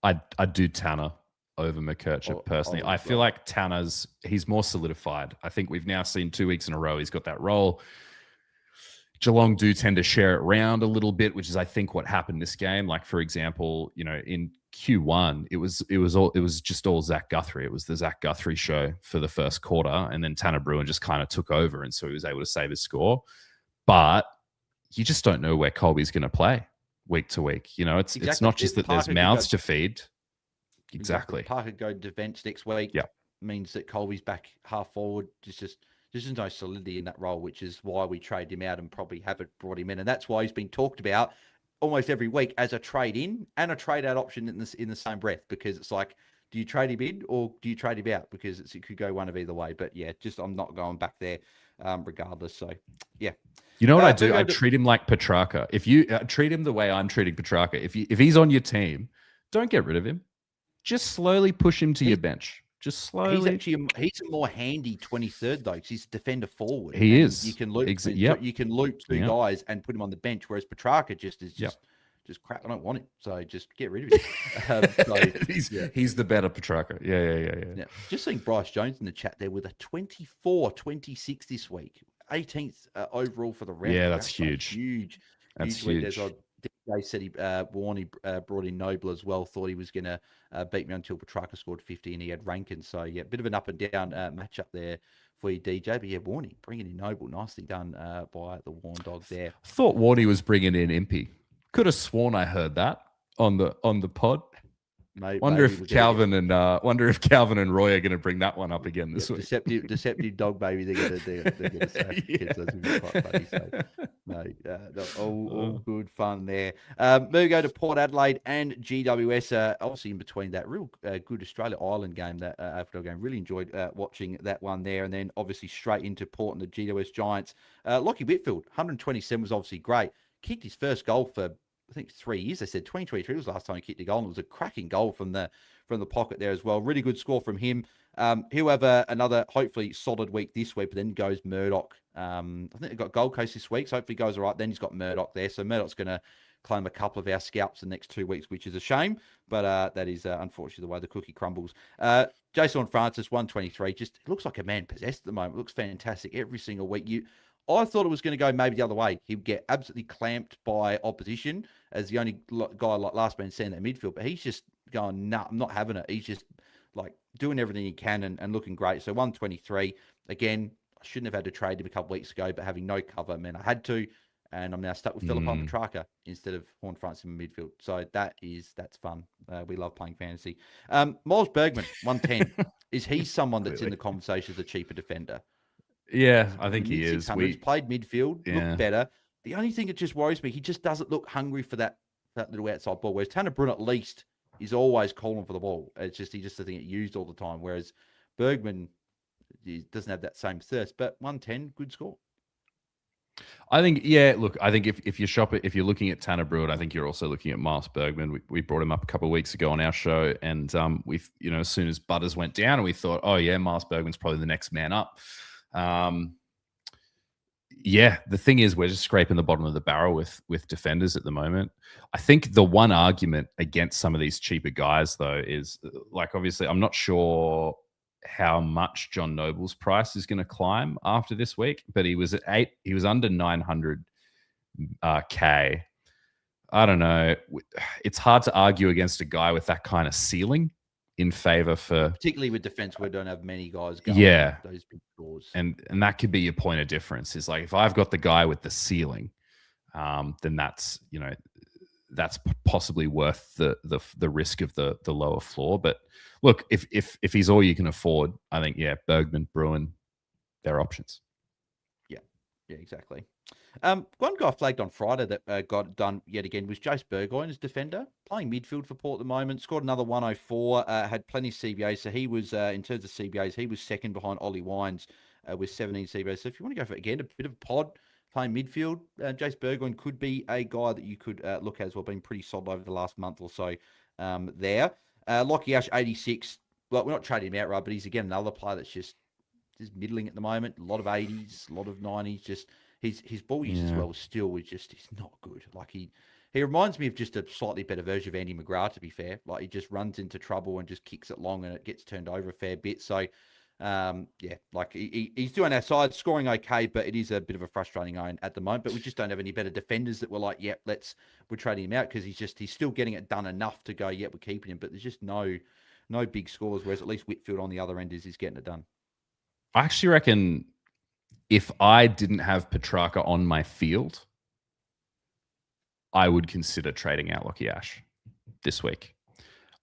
I'd do Tanner over McKercher personally. I feel like he's more solidified. I think we've now seen 2 weeks in a row he's got that role. Geelong do tend to share it around a little bit, which is I think what happened this game. Like for example, in Q1, it was just all Zach Guthrie. It was the Zach Guthrie show for the first quarter, and then Tanner Bruin just kind of took over, and so he was able to save his score. But you just don't know where Colby's going to play week to week. It's not just that there's mouths to feed. Exactly. Parker go to bench next week. Yeah, means that Colby's back half forward. There's no solidity in that role, which is why we trade him out and probably haven't brought him in. And that's why he's been talked about almost every week as a trade in and a trade out option in the same breath, because it's like, do you trade him in or do you trade him out? Because it could go one of either way. But yeah, I'm not going back there regardless. So yeah. You know what I do? I treat him like Petrarca. If you treat him the way I'm treating Petrarca, if he's on your team, don't get rid of him. Just slowly push him to your bench. Just slowly. He's a more handy 23rd though, because he's a defender forward. He is. You can loop. You can loop two guys and put him on the bench, whereas Petrarca just crap. I don't want him, so just get rid of him. He's the better Petrarca. Yeah. Just seeing Bryce Jones in the chat there with a 24-26 this week, 18th overall for the round. Yeah, that's huge. Huge. That's huge. They said Warney brought in Noble as well. Thought he was going to beat me until Petrarca scored 50 and he had Rankin. So yeah, bit of an up and down matchup there for you, DJ. But yeah, Warney bringing in Noble, nicely done by the Warn Dog there. I thought Warney was bringing in Impey. Could have sworn I heard that on the pod. Wonder if Calvin and Roy are going to bring that one up again this week. Deceptive dog baby. They're going to say kids. That's going to be quite funny. So all good fun there. We go to Port Adelaide and GWS. Obviously in between that real good Australia Island game, that AFL game. Really enjoyed watching that one there, and then obviously straight into Port and the GWS Giants. Lockie Whitfield, 127 was obviously great. Kicked his first goal for, I think, 3 years. They said 2023 was the last time he kicked a goal, and it was a cracking goal from the pocket there as well. Really good score from him. He'll have another hopefully solid week this week, but then goes Murdoch. I think they've got Gold Coast this week, so hopefully he goes all right. Then he's got Murdoch there, so Murdoch's going to claim a couple of our scalps the next 2 weeks, which is a shame, but that is unfortunately the way the cookie crumbles. Jason Francis, 123, just looks like a man possessed at the moment. Looks fantastic every single week. I thought it was going to go maybe the other way. He'd get absolutely clamped by opposition as the only guy like last man standing in that midfield. But he's just going, nah, I'm not having it. He's just like doing everything he can and looking great. So 123. Again, I shouldn't have had to trade him a couple of weeks ago, but having no cover, man, I had to. And I'm now stuck with Philip Petrarca instead of Horn France in the midfield. So that's fun. We love playing fantasy. Miles Bergman, 110. Is he someone that's in the conversation as a cheaper defender? Yeah, I think he is. Played midfield, looked better. The only thing that just worries me, he just doesn't look hungry for that little outside ball. Whereas Tanner Bruin at least is always calling for the ball. It's just he just doesn't get used all the time. Whereas Bergman doesn't have that same thirst. But 110, good score. I think, yeah, look, I think if you're looking at Tanner Brewer, I think you're also looking at Miles Bergman. We brought him up a couple of weeks ago on our show, and as soon as Butters went down, we thought, oh yeah, Miles Bergman's probably the next man up. Yeah, the thing is, we're just scraping the bottom of the barrel with defenders at the moment. I think the one argument against some of these cheaper guys, though, is like, obviously, I'm not sure how much John Noble's price is going to climb after this week, but he was at 8. He was under 900 K. I don't know. It's hard to argue against a guy with that kind of ceiling in favor for, particularly with defense, we don't have many guys going those big scores. And that could be your point of difference. Is like, if I've got the guy with the ceiling, then that's possibly worth the risk of the lower floor. But look, if he's all you can afford, I think Bergman, Bruin, they're options. Yeah, exactly. One guy flagged on Friday that got done yet again was Jace Burgoyne as defender, playing midfield for Port at the moment. Scored another 104, had plenty of CBAs. So he was, in terms of CBAs, he was second behind Ollie Wines with 17 CBAs. So if you want to go for, again, a bit of a pod playing midfield, Jace Burgoyne could be a guy that you could look at as well, being pretty solid over the last month or so there. Lockie Ash, 86. Well, we're not trading him out, right? But he's, again, another player that's just middling at the moment. A lot of 80s, a lot of 90s. Just his ball use as well still is just not good. Like he reminds me of just a slightly better version of Andy McGrath, to be fair. Like he just runs into trouble and just kicks it long and it gets turned over a fair bit. So like he's doing our side, scoring okay, but it is a bit of a frustrating own at the moment. But we just don't have any better defenders that were like, we're trading him out, because he's still getting it done enough to go, we're keeping him. But there's just no big scores, whereas at least Whitfield on the other end is getting it done. I actually reckon if I didn't have Petrarca on my field, I would consider trading out Lockie Ash this week.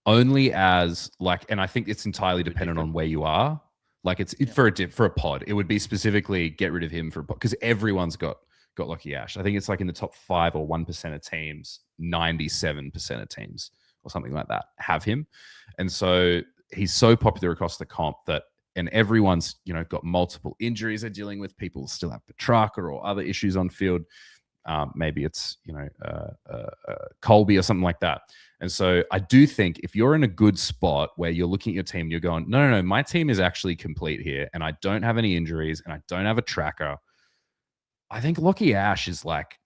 Only as and I think it's entirely dependent on where you are. Like it's for a pod. It would be specifically get rid of him for a pod, because everyone's got Lockie Ash. I think it's like in the top 5 or 1% of teams, 97% of teams or something like that have him. And so he's so popular across the comp and everyone's, got multiple injuries they're dealing with. People still have Petrarca or other issues on field. Maybe it's, Colby or something like that. And so I do think if you're in a good spot where you're looking at your team, you're going, no, my team is actually complete here, and I don't have any injuries, and I don't have a tracker. I think Lockie Ash is like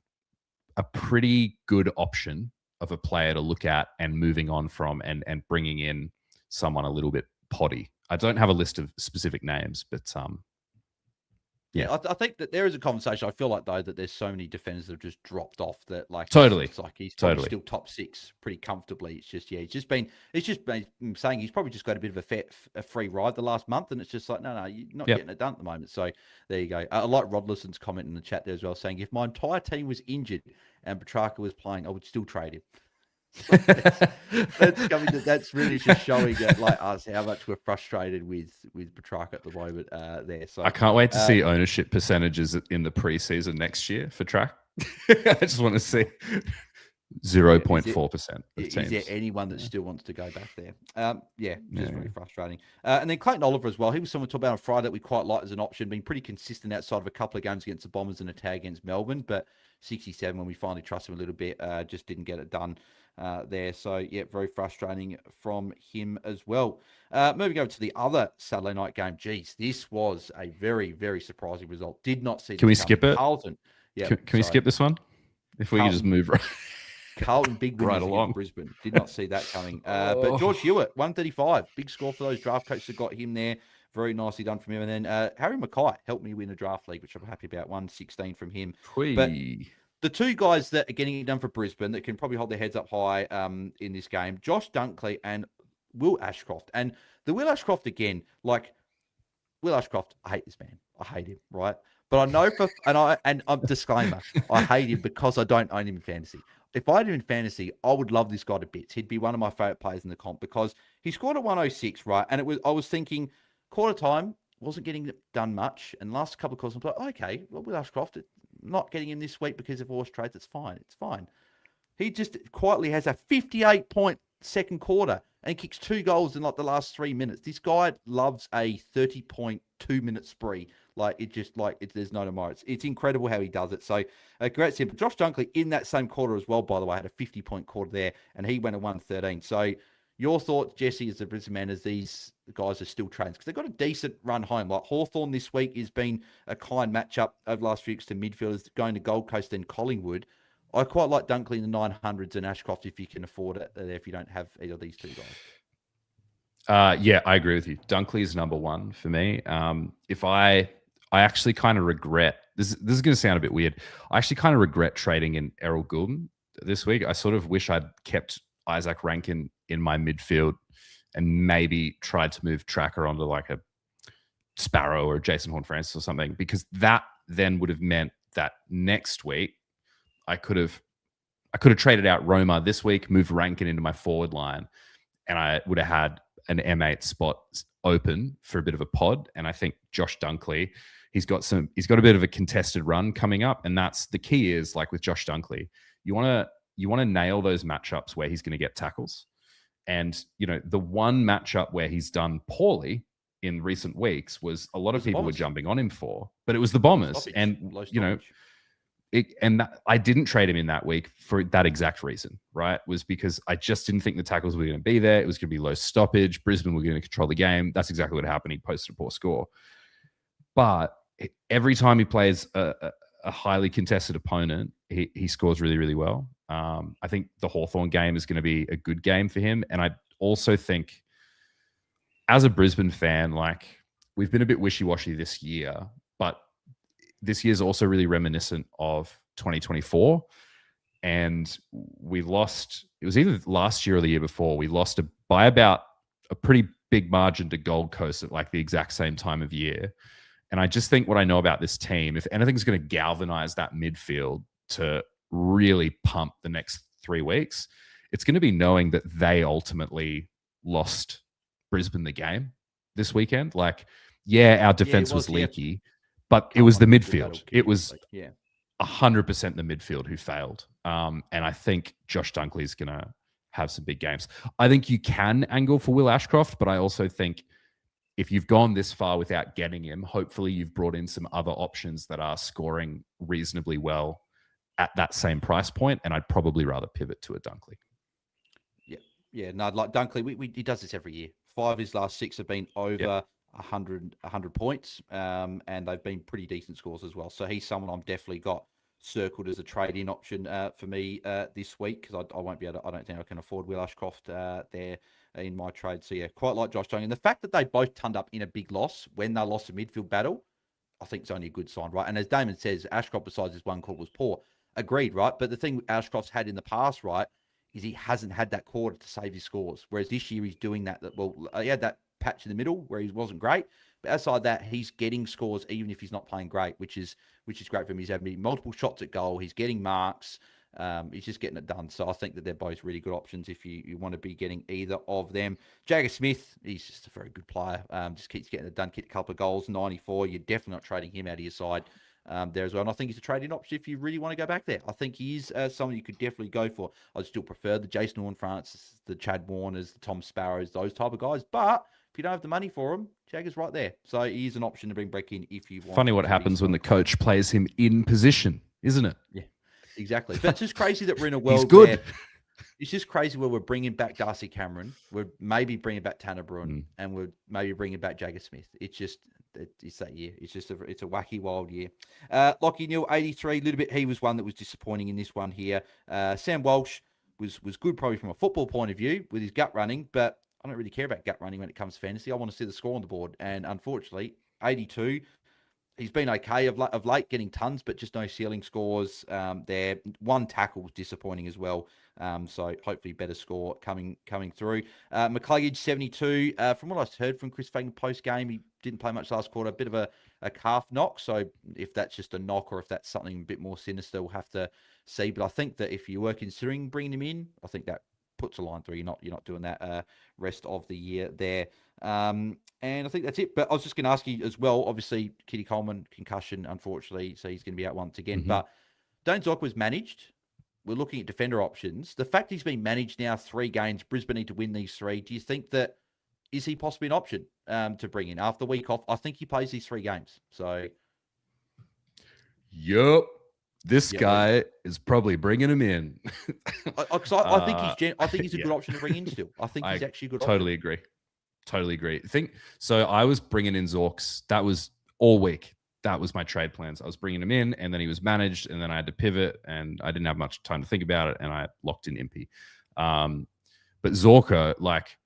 a pretty good option of a player to look at and moving on from, and bringing in someone a little bit potty. I don't have a list of specific names, but I think that there is a conversation. I feel like, though, that there's so many defenders that have just dropped off that, like, totally, it's like he's probably still top 6 pretty comfortably. It's just, it's just been saying he's probably just got a bit of a free ride the last month, and it's just like, no, you're not getting it done at the moment. So there you go. I like Rodlison's comment in the chat there as well, saying if my entire team was injured and Petrarca was playing, I would still trade him. That's really just showing us how much we're frustrated with Petrarca at the moment there. So I can't wait to see ownership percentages in the preseason next year for track. I just want to see 0.4% of teams. Is there anyone that still wants to go back there? Just really frustrating. And then Clayton Oliver as well. He was someone to talk about on Friday that we quite liked as an option, being pretty consistent outside of a couple of games against the Bombers and a tag against Melbourne, but 67 when we finally trust him a little bit, just didn't get it done there. So, very frustrating from him as well. Moving over to the other Saturday night game. Geez, this was a very, very surprising result. Did not see. Can we skip it? Carlton. Yeah. Can we skip this one? If we can just move right. Carlton big win right along Brisbane. Did not see that coming. But George Hewitt, 135. Big score for those draft coaches that got him there. Very nicely done from him. And then Harry Mackay helped me win a draft league, which I'm happy about. 116 from him. But the two guys that are getting it done for Brisbane that can probably hold their heads up high in this game, Josh Dunkley and Will Ashcroft. And the Will Ashcroft again, Will Ashcroft, I hate this man. I hate him, right? But I know disclaimer, I hate him because I don't own him in fantasy. If I had him in fantasy, I would love this guy to bits. He'd be one of my favorite players in the comp because he scored a 106, right? And I was thinking quarter time wasn't getting done much. And last couple of calls, I'm like, okay, well, Will Ashcroft, not getting him this week because of horse trades. It's fine. It's fine. He just quietly has a 58-point second quarter and kicks 2 goals in the last 3 minutes. This guy loves a 30-point 2-minute spree. There's no tomorrow. It's incredible how he does it. So congrats to him. Josh Dunkley in that same quarter as well, by the way, had a 50-point quarter there, and he went at 113. So your thoughts, Jesse, as the Brisbane man, as these guys are still trained? Because they've got a decent run home. Like Hawthorn this week has been a kind matchup over the last few weeks to midfielders, going to Gold Coast and Collingwood. I quite like Dunkley in the 900s and Ashcroft if you can afford it, if you don't have either of these two guys. Yeah, I agree with you. Dunkley is number one for me. If I actually kind of regret this is going to sound a bit weird. I actually kind of regret trading in Errol Goulden this week. I sort of wish I'd kept Isaac Rankin in my midfield and maybe tried to move Tracker onto like a Sparrow or Jason Horne-Francis or something, because that then would have meant that next week I could have traded out Roma this week, moved Rankin into my forward line, and I would have had an M8 spot open for a bit of a pod. And I think Josh Dunkley, he's got a bit of a contested run coming up, and that's the key. Is like with Josh Dunkley, you want to nail those matchups where he's going to get tackles. And the one matchup where he's done poorly in recent weeks was a lot of people were jumping on him for, but it was the Bombers. And I didn't trade him in that week for that exact reason, right? Was because I just didn't think the tackles were going to be there. It was going to be low stoppage. Brisbane were going to control the game. That's exactly what happened. He posted a poor score. But every time he plays a highly contested opponent, he scores really, really well. I think the Hawthorn game is going to be a good game for him. And I also think, as a Brisbane fan, like, we've been a bit wishy-washy this year, but this year is also really reminiscent of 2024. And we lost, it was either last year or the year before, we lost by about a pretty big margin to Gold Coast at like the exact same time of year. And I just think what I know about this team, if anything's going to galvanize that midfield to really pump the next 3 weeks, it's going to be knowing that they ultimately lost Brisbane the game this weekend. Like, yeah, our defense was leaky, but it was the midfield. It was 100% the midfield who failed. And I think Josh Dunkley is going to have some big games. I think you can angle for Will Ashcroft, but I also think if you've gone this far without getting him, hopefully you've brought in some other options that are scoring reasonably well at that same price point. And I'd probably rather pivot to a Dunkley. Yeah, no, like Dunkley, he does this every year. 5 of his last 6 have been over 100 points, and they've been pretty decent scores as well. So he's someone I'm definitely got circled as a trade-in option for me this week, because I won't be able to, I don't think I can afford Will Ashcroft there in my trade. So yeah, quite like Josh Dunkley. And the fact that they both turned up in a big loss when they lost a midfield battle, I think it's only a good sign, right? And as Damon says, Ashcroft, besides his one call, was poor. Agreed, right? But the thing Ashcroft's had in the past, right, is he hasn't had that quarter to save his scores. Whereas this year he's doing that. He had that patch in the middle where he wasn't great, but outside that, he's getting scores even if he's not playing great, which is great for him. He's having multiple shots at goal. He's getting marks. He's just getting it done. So I think that they're both really good options if you want to be getting either of them. Jagger Smith, he's just a very good player. Just keeps getting it done. Kicked a couple of goals, 94. You're definitely not trading him out of your side there as well. And I think he's a trading option if you really want to go back there. I think he is someone you could definitely go for. I'd still prefer the Jason Horne-Francis, the Chad Warners, the Tom Sparrows, those type of guys. But if you don't have the money for him, Jagger's right there. So he is an option to bring back in if you want. Funny what happens when the coach plays him in position, isn't it? Yeah, exactly. But it's just crazy that we're in a world He's good. Where it's just crazy where we're bringing back Darcy Cameron, we're maybe bringing back Tanner Bruin, and we're maybe bringing back Jagger Smith. It's that year. It's just it's a wacky, wild year. Lockie Neal, 83, a little bit. He was one that was disappointing in this one here. Sam Walsh was good probably from a football point of view with his gut running, but I don't really care about gut running when it comes to fantasy. I want to see the score on the board. And unfortunately, 82, he's been okay of late, getting tons, but just no ceiling scores there. One tackle was disappointing as well. So hopefully better score coming through. McCluggage, 72. From what I heard from Chris Fagan post-game, he didn't play much last quarter. A bit of a calf knock. So if that's just a knock or if that's something a bit more sinister, we'll have to see. But I think that if you were considering bringing him in, I think that puts a line through. You're not doing that rest of the year there. And I think that's it. But I was just going to ask you as well, obviously, Kitty Coleman, concussion, unfortunately, so he's going to be out once again. But Dane Zock was managed. We're looking at defender options. The fact he's been managed now 3 games, Brisbane need to win these 3. Do you think that is he possibly an option to bring in after the week off? I think he plays these 3 games. So, yup. This guy is probably bringing him in. I think he's a good option to bring in still. I think he's actually a good totally option. Totally agree. So I was bringing in Zorks. That was all week. That was my trade plans. I was bringing him in, and then he was managed, and then I had to pivot, and I didn't have much time to think about it, and I locked in Impy. But Zorko, like,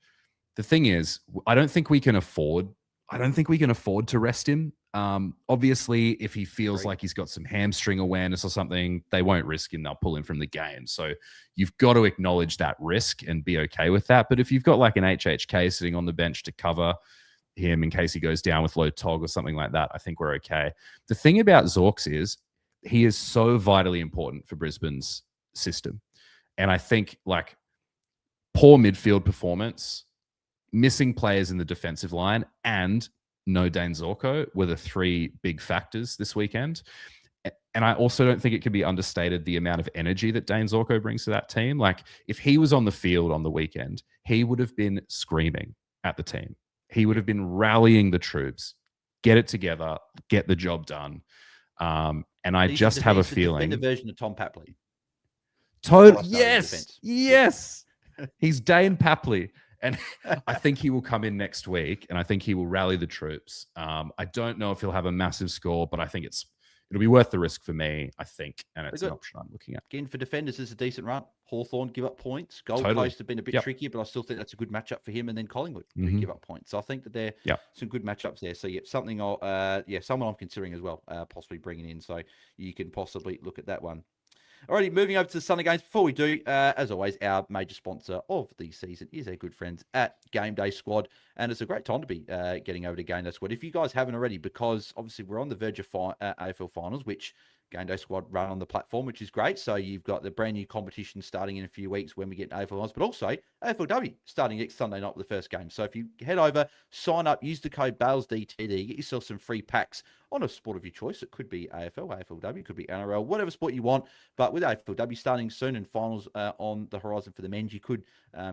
the thing is, I don't think we can afford to rest him. Obviously, if he feels like he's got some hamstring awareness or something, they won't risk him. They'll pull him from the game. So you've got to acknowledge that risk and be okay with that. But if you've got like an HHK sitting on the bench to cover him in case he goes down with low tog or something like that, I think we're okay. The thing about Zorks is he is so vitally important for Brisbane's system. And I think like poor midfield performance, missing players in the defensive line, and no Dane Zorko were the 3 big factors this weekend. And I also don't think it can be understated the amount of energy that Dane Zorko brings to that team. Like, if he was on the field on the weekend, he would have been screaming at the team. He would have been rallying the troops, get it together, get the job done. And I just have a feeling the version of Tom Papley. Yes. He's Dane Papley. And I think he will come in next week, and I think he will rally the troops. I don't know if he'll have a massive score, but I think it'll be worth the risk for me, I think, and it's an option I'm looking at. Again, for defenders, it's a decent run. Hawthorn give up points. Gold Coast have been a bit trickier, but I still think that's a good matchup for him. And then Collingwood who give up points. So I think that there are some good matchups there. So something someone I'm considering as well, possibly bringing in. So you can possibly look at that one. Alrighty, moving over to the Sunday games. Before we do, as always, our major sponsor of the season is our good friends at Game Day Squad. And it's a great time to be getting over to Game Day Squad. If you guys haven't already, because obviously we're on the verge of AFL Finals, which Game Day Squad run on the platform, which is great. So you've got the brand new competition starting in a few weeks when we get AFL Finals, but also AFLW starting next Sunday night with the first game. So if you head over, sign up, use the code BAILSDT, get yourself some free packs on a sport of your choice. It could be AFL, AFLW, it could be NRL, whatever sport you want. But with AFLW starting soon and finals on the horizon for the men's, you could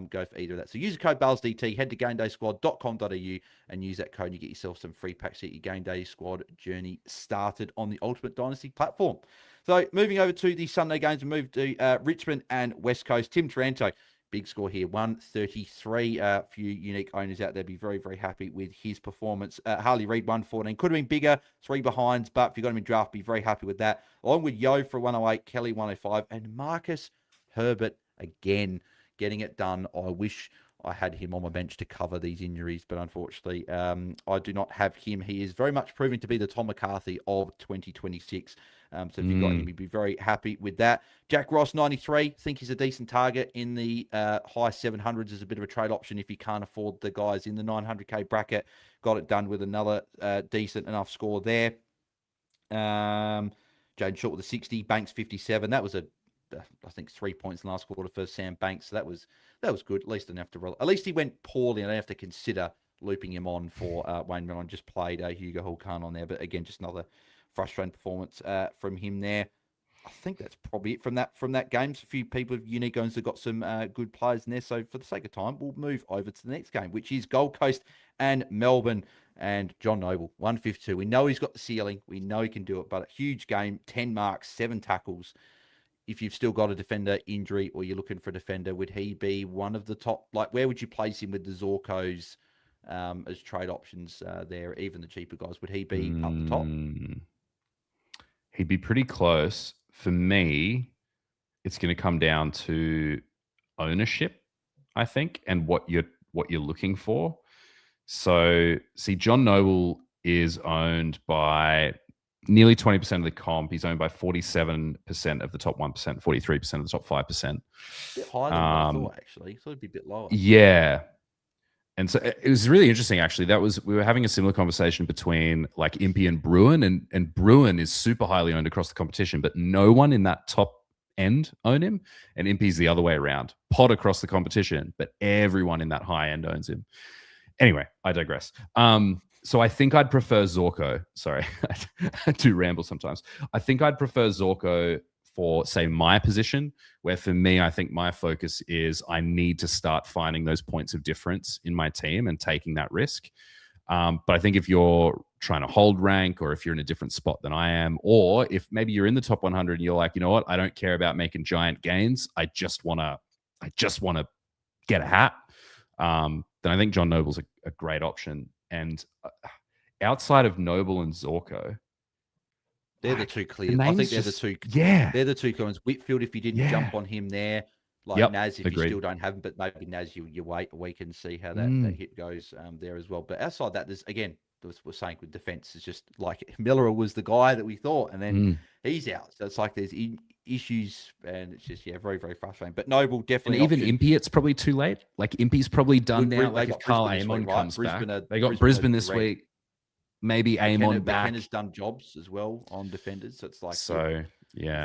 go for either of that. So use the code BAILSDT, head to gamedaysquad.com.au and use that code and you get yourself some free packs to get your Game Day Squad journey started on the Ultimate Dynasty platform. So moving over to the Sunday games, we move to Richmond and West Coast. Tim Taranto, big score here, 133. A few unique owners out there be very, very happy with his performance. Harley Reid, 114. Could have been bigger, 3 behinds, but if you got him in draft, be very happy with that. Along with Yo for 108, Kelly 105, and Marcus Herbert again getting it done. I wish I had him on my bench to cover these injuries, but unfortunately, I do not have him. He is very much proving to be the Tom McCarthy of 2026. So if you've got him, you'd be very happy with that. Jack Ross, 93. Think he's a decent target in the high 700s as a bit of a trade option if you can't afford the guys in the 900K bracket. Got it done with another decent enough score there. Jaden Short with a 60. Banks, 57. That was I think 3 points in the last quarter for Sam Banks. So that was good. At least I didn't have to roll. At least he went poorly, and I didn't have to consider looping him on for Wayne Millen. Just played Hugo Hulkan on there, but again, just another frustrating performance from him there. I think that's probably it from that game. So a few people of unique owners have got some good players in there. So for the sake of time, we'll move over to the next game, which is Gold Coast and Melbourne. And John Noble, 152. We know he's got the ceiling. We know he can do it, but a huge game, 10 marks, 7 tackles. If you've still got a defender injury or you're looking for a defender, would he be one of the top? Like, where would you place him with the Zorkos as trade options there? Even the cheaper guys, would he be up the top? He'd be pretty close. For me, it's going to come down to ownership, I think, and what you're looking for. So, see, John Noble is owned by nearly 20% of the comp. He's owned by 47% of the top 1%, 43% of the top 5%. A bit higher than I thought, actually. So it'd be a bit lower. Yeah. And so it was really interesting, actually. We were having a similar conversation between like Impey and Bruin, and Bruin is super highly owned across the competition, but no one in that top end own him. And Impey's the other way around. Pod across the competition, but everyone in that high end owns him. Anyway, I digress. So I think I'd prefer Zorko. Sorry, I do ramble sometimes. I think I'd prefer Zorko for, say, my position, where for me, I think my focus is I need to start finding those points of difference in my team and taking that risk. But I think if you're trying to hold rank, or if you're in a different spot than I am, or if maybe you're in the top 100 and you're like, you know what, I don't care about making giant gains. I just want to get a hat. Then I think John Noble's a great option. And outside of Noble and Zorko, they're the two clear. I think they're the two. Yeah, they're the two clear ones. Whitfield, if you didn't jump on him there, like Naz, if you still don't have him, but maybe Naz, you wait a week and see how that hit goes there as well. But outside that, there's again, we're saying with defense, is just like Miller was the guy that we thought, and then he's out. So it's like there's issues, and it's just very, very frustrating. But Noble definitely, and even Impey, it's probably too late. Like Impey's probably done now. Like if Carl Amon comes back, they got Brisbane this week. Maybe Amon back. McKenna's done jobs as well on defenders, so it's like I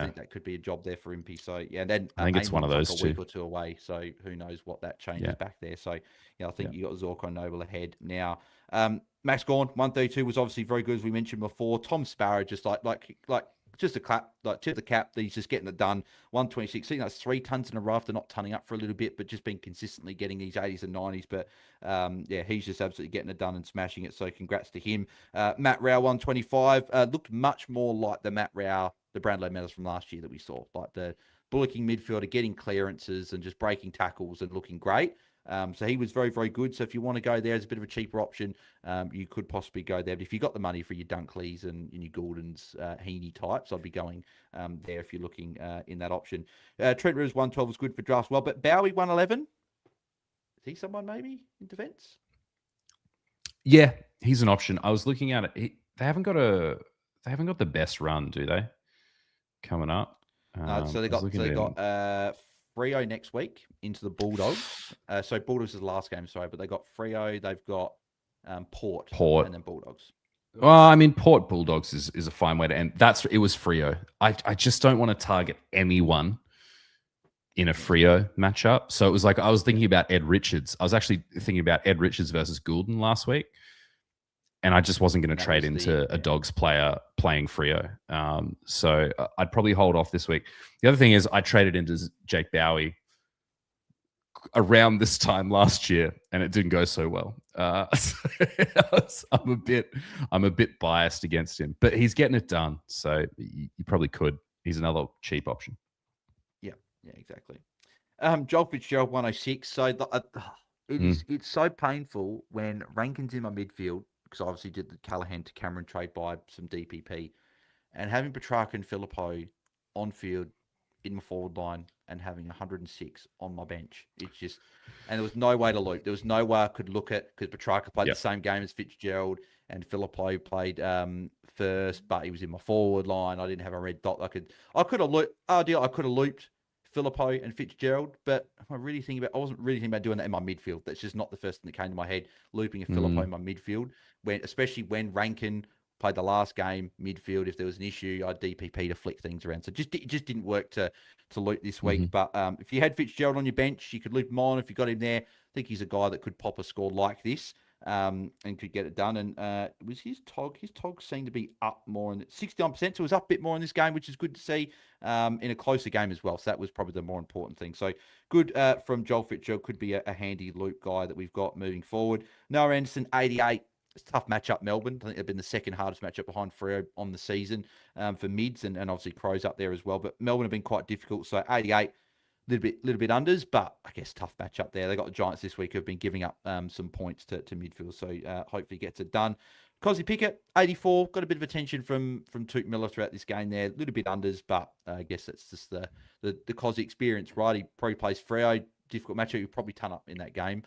think that could be a job there for Impey. So and then I think it's one of those a week or two away. So who knows what that changes back there. So I think you got Zorko and Noble ahead now. Max Gawn 132 was obviously very good, as we mentioned before. Tom Sparrow just like just a clap, like tip the cap. He's just getting it done. 126. I think that's 3 tons in a row after not tunning up for a little bit, but just been consistently getting these 80s and 90s. But he's just absolutely getting it done and smashing it. So congrats to him. Matt Rao 125 looked much more like the Matt Rao, the Brownlow medals from last year that we saw, like the bullocking midfielder, getting clearances and just breaking tackles and looking great. So he was very, very good. So if you want to go there as a bit of a cheaper option, you could possibly go there. But if you got the money for your Dunkleys and your Gouldens, Heaney types, I'd be going there if you're looking in that option. Trent Rivers 112 was good for drafts well, but Bowie 111, is he someone maybe in defence? Yeah, he's an option. I was looking at it. They haven't got the best run, do they? Coming up. So they got Freo next week into the Bulldogs. So Bulldogs is the last game, sorry, but they got Freo. They've got Port, and then Bulldogs. Well, I mean, Port Bulldogs is a fine way to end. It was Freo. I just don't want to target anyone in a Freo matchup. So it was like I was thinking about Ed Richards. I was actually thinking about Ed Richards versus Goulden last week. And I just wasn't going to trade into a Dogs player playing Freo. So I'd probably hold off this week. The other thing is I traded into Jake Bowie around this time last year, and it didn't go so well. So I'm a bit biased against him, but he's getting it done. So you probably could. He's another cheap option. Yeah, exactly. Joel Fitzgerald 106. So it's so painful when Rankin's in my midfield, because I obviously did the Callaghan to Cameron trade by some DPP, and having Petrarca and Filippo on field in my forward line and having 106 on my bench. It's just, and there was no way to loop. There was no way I could look at, because Petrarca played the same game as Fitzgerald, and Filippo played first, but he was in my forward line. I didn't have a red dot. I could have looped Filippo and Fitzgerald, but I wasn't really thinking about doing that in my midfield. That's just not the first thing that came to my head, looping a Filippo in my midfield, especially when Rankin played the last game midfield. If there was an issue, I'd DPP to flick things around. So it just didn't work to loop this week. But if you had Fitzgerald on your bench, you could loop him on. If you got him there, I think he's a guy that could pop a score like this and could get it done. And was his tog seemed to be up more in 69%. So it was up a bit more in this game, which is good to see in a closer game as well. So that was probably the more important thing. So good from Joel Fitzgerald. Could be a handy loop guy that we've got moving forward. Noah Anderson, 88. It's a tough matchup, Melbourne. I think they've been the second hardest matchup behind Freo on the season for mids, and obviously Crows up there as well. But Melbourne have been quite difficult. So 88, little bit unders, but I guess tough matchup there. They got the Giants this week who have been giving up some points to midfield. So hopefully gets it done. Cosy Pickett, 84, got a bit of attention from Toot Miller throughout this game there. A little bit unders, but I guess that's just the Cosy experience, right? He probably plays Freo, difficult matchup. He'll probably ton up in that game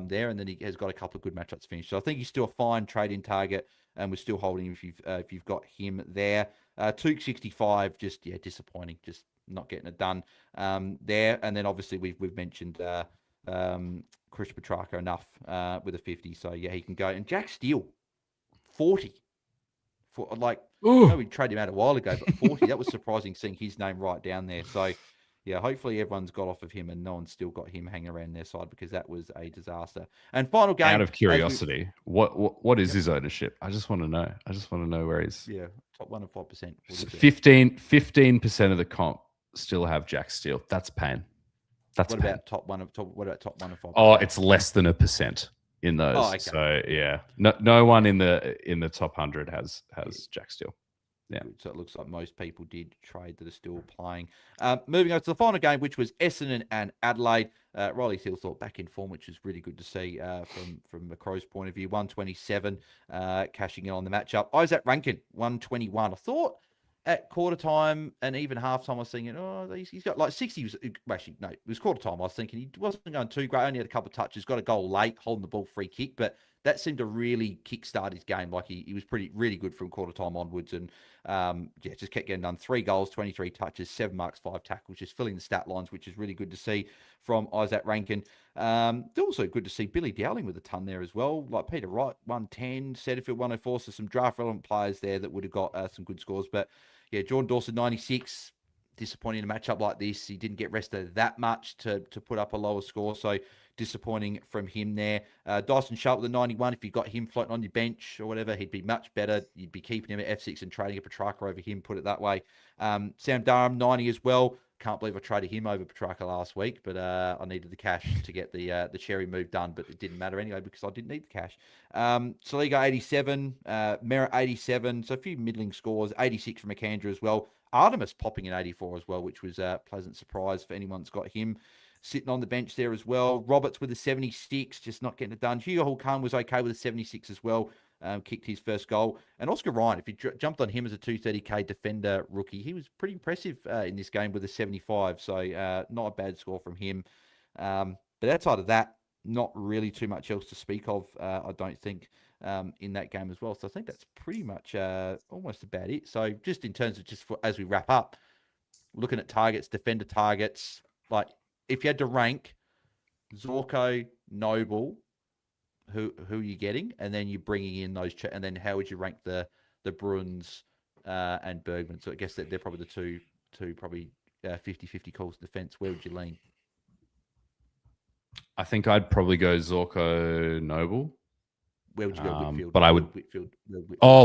there, and then he has got a couple of good matchups finished. So I think he's still a fine trade-in target, and we're still holding him if you've got him there. Took 65, just disappointing, just not getting it done there. And then obviously we've mentioned Chris Petrarca enough with a 50, so he can go. And Jack Steele, 40. I know we traded him out a while ago, but 40, that was surprising seeing his name right down there. So hopefully everyone's got off of him and no one's still got him hanging around their side, because that was a disaster. And final game. Out of curiosity, what is his ownership? I just want to know. Where he's. Top 1 of 5%. 15% of the comp still have Jack Steele. That's pain. That's What pain. about top 1 and 5%? Oh, it's less than 1% in those. Oh, okay. So yeah, no one in the top 100 has Jack Steele. Yeah. So it looks like most people did trade that are still playing. Moving on to the final game, which was Essendon and Adelaide. Riley Thilthorpe back in form, which is really good to see from the Crows' point of view. 127, cashing in on the matchup. Isaac Rankin, 121. I thought at quarter time and even half time, I was thinking, oh, he's got like 60. Actually, no, it was quarter time. I was thinking he wasn't going too great. Only had a couple of touches, got a goal late, holding the ball free kick, but that seemed to really kickstart his game. Like he was really good from quarter time onwards, and just kept getting done. 3 goals, 23 touches, 7 marks, 5 tackles, just filling the stat lines, which is really good to see from Isaac Rankin. Also good to see Billy Dowling with a ton there as well. Like Peter Wright, 110, Setterfield 104, so some draft relevant players there that would have got some good scores. But yeah, Jordan Dawson 96. Disappointing in a matchup like this. He didn't get rested that much to put up a lower score, so disappointing from him there. Dyson Sharp with a 91. If you got him floating on your bench or whatever, he'd be much better. You'd be keeping him at F6 and trading a Petrarca over him, put it that way. Sam Durham, 90 as well. Can't believe I traded him over Petrarca last week, but I needed the cash to get the cherry move done, but it didn't matter anyway because I didn't need the cash. Saliga, 87. Merritt, 87. So a few middling scores. 86 from McAndrew as well. Artemis popping in 84 as well, which was a pleasant surprise for anyone that's got him sitting on the bench there as well. Roberts with a 76, just not getting it done. Hugo Hulkan was okay with a 76 as well. Kicked his first goal. And Oscar Ryan, if you jumped on him as a 230k defender rookie, he was pretty impressive in this game with a 75. So not a bad score from him. But outside of that, not really too much else to speak of, I don't think, in that game as well. So I think that's pretty much almost about it. So just in terms of as we wrap up, looking at targets, defender targets, like if you had to rank Zorko, Noble, who are you getting? And then you're bringing in those, and then how would you rank the Bruins and Bergman? So I guess that they're probably the two probably 50-50 calls defense. Where would you lean? I think I'd probably go Zorko, Noble. Where would you go, Whitfield? But I would Whitfield.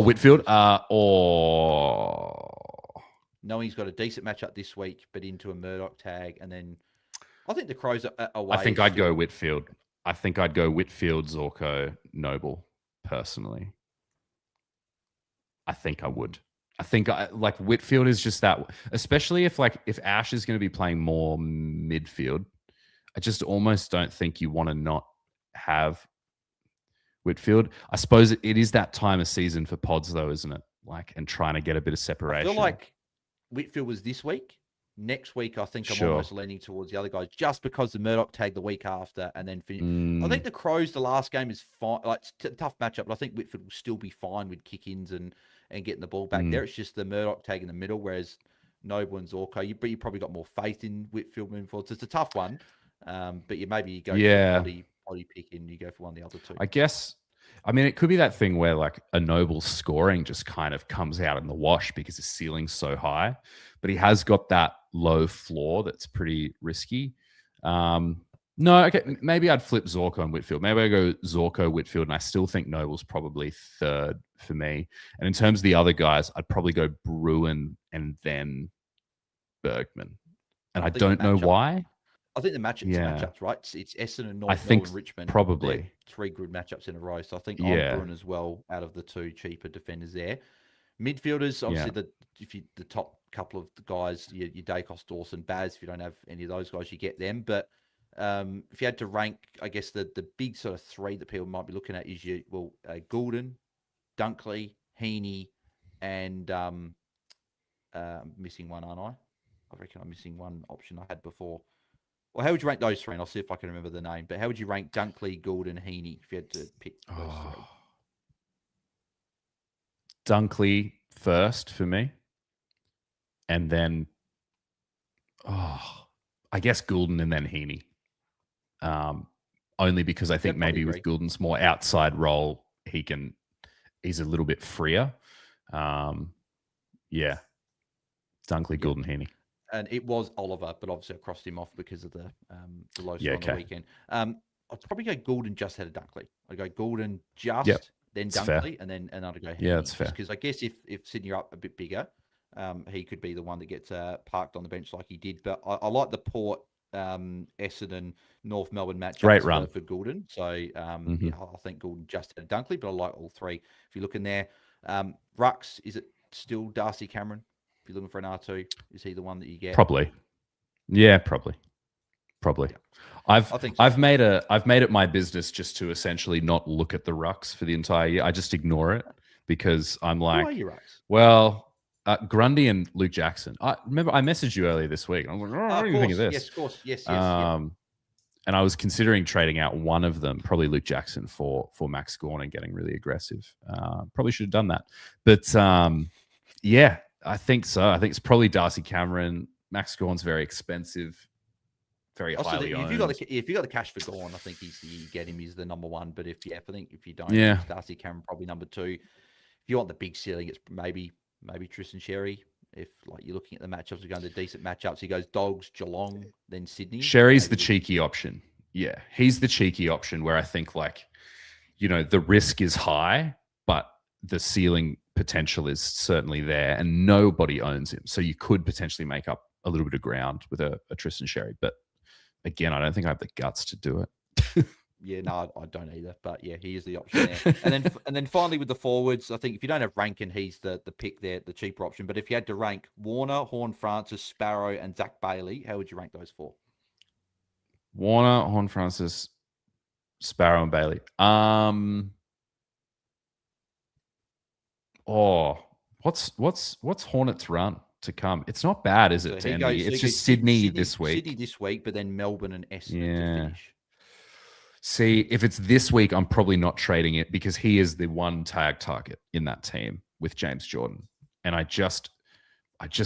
Whitfield. Knowing he's got a decent matchup this week, but into a Murdoch tag, and then I think the Crows are away. I think I'd go Whitfield. I think I'd go Whitfield, Zorko, Noble. Personally, I think I would. I think like Whitfield is just that, especially if Ash is going to be playing more midfield. I just almost don't think you want to not have Whitfield. I suppose it is that time of season for pods, though, isn't it? Like, and trying to get a bit of separation. I feel like Whitfield was this week. Next week, I think I'm almost leaning towards the other guys, just because the Murdoch tagged the week after and then finish. I think the Crows, the last game is fine. Like, it's a tough matchup, but I think Whitfield will still be fine with kick-ins and getting the ball back there. It's just the Murdoch tag in the middle, whereas Noble and Zorko, you probably got more faith in Whitfield moving forward. So it's a tough one, but you go for the potty pick and you go for one of the other two. I guess. I mean, it could be that thing where like a Noble scoring just kind of comes out in the wash because his ceiling's so high, but he has got that low floor that's pretty risky. No, okay, maybe I'd flip Zorko and Whitfield. Maybe I go Zorko, Whitfield, and I still think Noble's probably third for me. And in terms of the other guys, I'd probably go Bruin and then Bergman. And I don't know why. I think the matchups, right? It's Essendon, North, I think and Richmond. Probably. 3 good matchups in a row. So I think Bruin as well, out of the 2 cheaper defenders there. Midfielders, obviously, the top couple of the guys, your Dacos, Dawson, Baz, if you don't have any of those guys, you get them. But if you had to rank, I guess the big sort of 3 that people might be looking at is Goulden, Dunkley, Heaney, and I'm missing one, aren't I? I reckon I'm missing one option I had before. Well, how would you rank those 3? And I'll see if I can remember the name. But how would you rank Dunkley, Goulden, Heaney if you had to pick those 3? Dunkley first for me. And then, I guess Goulden and then Heaney. Only because I think maybe with Goulden's more outside role, he's a little bit freer. Dunkley, Goulden, Heaney. And it was Oliver, but obviously I crossed him off because of the low score on the weekend. I'd probably go Goulden just ahead of Dunkley. I'd go Goulden just, then Dunkley, and then I'd go Heaney. Yeah, that's fair. Because I guess if Sydney are up a bit bigger, he could be the one that gets parked on the bench like he did. But I like the Port, Essendon, North Melbourne Great matchups run. for Goulden. So Mm-hmm. yeah, I think Goulden just had a Dunkley, but I like all three. If you look in there, Rucks, is it still Darcy Cameron? If you're looking for an R2, is he the one that you get? Probably. Yeah, probably. Yeah, I've I think so. I've made it my business just to essentially not look at the rucks for the entire year. I just ignore it because I'm Who are like, you, Rucks? well, Grundy and Luke Jackson. I remember I messaged you earlier this week. I was like, oh, what do you think of this? Yes, of course. Yes, yeah. And I was considering trading out one of them, probably Luke Jackson, for Max Gawn and getting really aggressive. Probably should have done that. But yeah, I think so. I think it's probably Darcy Cameron. Max Gawn's very expensive, very highly owned. If you got the cash for Gawn, I think you get him. He's the number one. But if you don't, Yeah, it's Darcy Cameron probably number two. If you want the big ceiling, it's maybe Tristan Sherry. If like you're looking at the matchups, we're going to decent matchups. He goes Dogs, Geelong, then Sydney. Sherry's the cheeky option. Yeah, he's the cheeky option where I think the risk is high, but the ceiling potential is certainly there, and nobody owns him. So you could potentially make up a little bit of ground with a Tristan Sherry. But again, I don't think I have the guts to do it. Yeah, no, I don't either. But yeah, he is the option there. And then finally with the forwards, I think if you don't have Rankin, he's the pick there, the cheaper option. But if you had to rank Warner, Horne-Francis, Sparrow, and Zach Bailey, how would you rank those four? Warner, Horne-Francis, Sparrow, and Bailey. What's Hornets' run to come? It's not bad, is it? It's just Sydney this week. Sydney this week, but then Melbourne and Essendon to finish. See, if it's this week, I'm probably not trading it because he is the one tag target in that team with James Jordan, and I just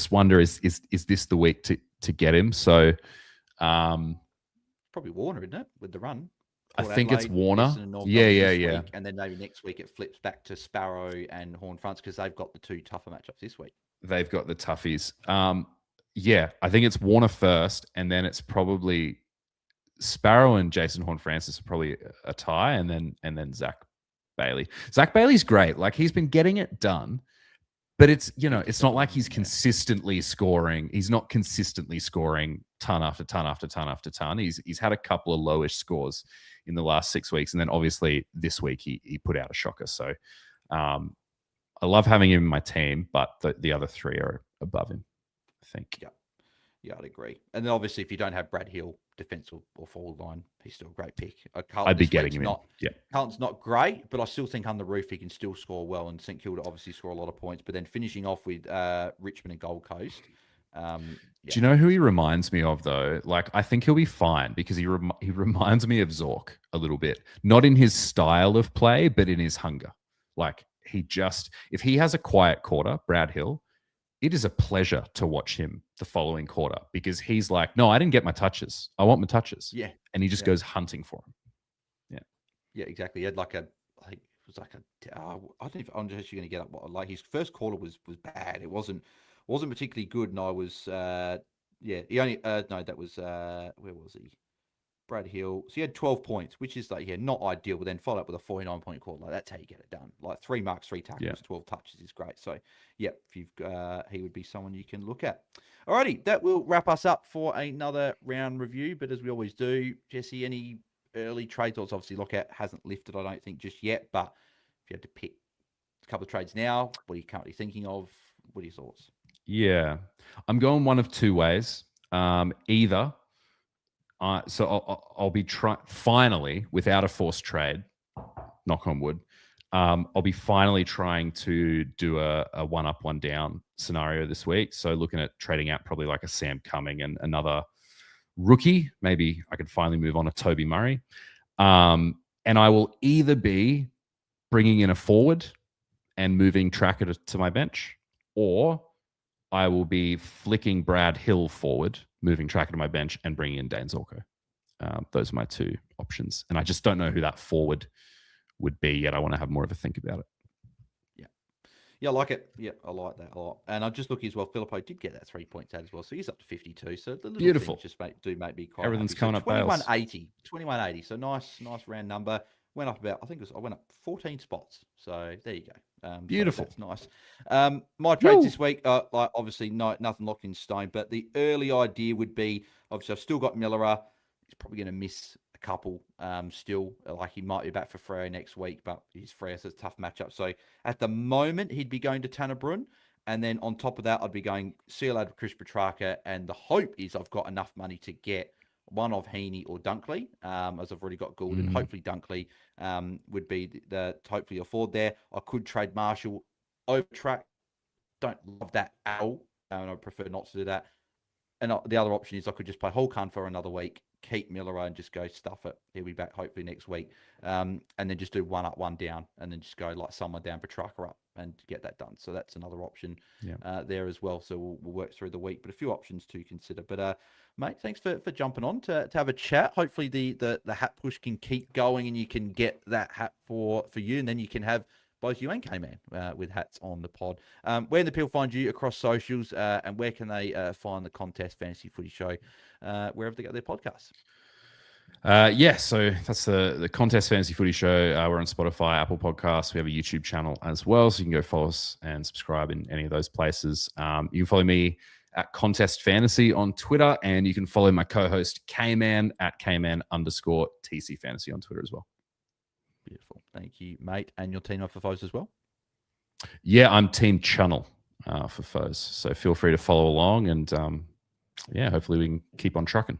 wonder is this the week to get him? So, probably Warner, isn't it, with the run? Port Adelaide, it's Warner. Yeah. Week, and then maybe next week it flips back to Sparrow and Horne-Francis because they've got the two tougher matchups this week. They've got the toughies. Yeah, I think it's Warner first, and then it's probably Sparrow and Jason Horne-Francis are probably a tie, and then Zach Bailey. Zach Bailey's great. Like he's been getting it done, but it's not like he's consistently scoring. He's not consistently scoring ton after ton after ton after ton. He's had a couple of lowish scores in the last 6 weeks, and then obviously this week he put out a shocker. So I love having him in my team, but the other three are above him, I think. Yeah, I'd agree. And then obviously, if you don't have Brad Hill, defense or forward line, he's still a great pick. I'd be getting him in. Yeah. Carlton's not great, but I still think on the roof he can still score well, and St Kilda obviously score a lot of points. But then finishing off with Richmond and Gold Coast. Do you know who he reminds me of, though? Like, I think he'll be fine because he reminds me of Zork a little bit. Not in his style of play, but in his hunger. Like, if he has a quiet quarter, Brad Hill, it is a pleasure to watch him the following quarter because he's like, no, I didn't get my touches. I want my touches. Yeah. And he just goes hunting for him. Yeah. Yeah, exactly. He had I don't know if I'm actually going to get up. Like his first quarter was bad. It wasn't particularly good. And I was, he only, no, that was, where was he? Brad Hill. So he had 12 points, which is not ideal, but then followed up with a 49-point quarter. Like that's how you get it done. Like 3 marks, 3 tackles, 12 touches is great. So yeah, if you've he would be someone you can look at. Alrighty, that will wrap us up for another round review. But as we always do, Jesse, any early trade thoughts? Obviously, Lockout hasn't lifted, I don't think, just yet. But if you had to pick a couple of trades now, what are you currently thinking of? What are your thoughts? Yeah, I'm going one of two ways. Either. So I'll be finally, without a forced trade, knock on wood, I'll be finally trying to do a one up, one down scenario this week. So looking at trading out probably like a Sam Cumming and another rookie. Maybe I could finally move on to Toby Murray. And I will either be bringing in a forward and moving Tracker to my bench, or I will be flicking Brad Hill forward, moving Tracker to my bench, and bringing in Dane Zorko. Those are my two options. And I just don't know who that forward would be yet. I want to have more of a think about it. Yeah, I like it. Yeah, I like that a lot. And I'm just looking as well. Filippo did get that 3 points out as well. So he's up to 52. So the little beautiful things just make me quite Everything's happy. coming So up. 2180. So nice round number. went up about, I went up 14 spots. So there you go. Beautiful. So that's nice. My trades this week, like obviously nothing locked in stone, but the early idea would be, obviously I've still got Miller. He's probably going to miss a couple still. Like he might be back for Freo next week, but he's Freo, so it's a tough matchup. So at the moment, he'd be going to Tanner Brun. And then on top of that, I'd be going Sealad with Chris Petrarca. And the hope is I've got enough money to get one of Heaney or Dunkley, as I've already got Goulden. Hopefully Dunkley would be the hopefully afford there. I could trade Marshall over track. Don't love that at all. And I prefer not to do that. And the other option is I could just play Holcun for another week, keep Miller and just go stuff it. He'll be back hopefully next week. And then just do one up, one down, and then just go like someone down, Petrarca up, and get that done. So that's another option there as well. So we'll work through the week, but a few options to consider. But mate, thanks for jumping on to have a chat. Hopefully the hat push can keep going and you can get that hat for you, and then you can have both you and K-Man with hats on the pod. Where can the people find you across socials, and where can they find the Contest Fantasy Footy Show wherever they get their podcasts? So that's the Contest Fantasy Footy Show. We're on Spotify, Apple Podcasts. We have a YouTube channel as well, so you can go follow us and subscribe in any of those places. You can follow me at Contest Fantasy on Twitter, and you can follow my co-host K-Man at K-Man_TC Fantasy on Twitter as well. Beautiful. Thank you, mate. And your team up for foes as well? Yeah, I'm Team Channel for foes. So feel free to follow along, and hopefully we can keep on trucking.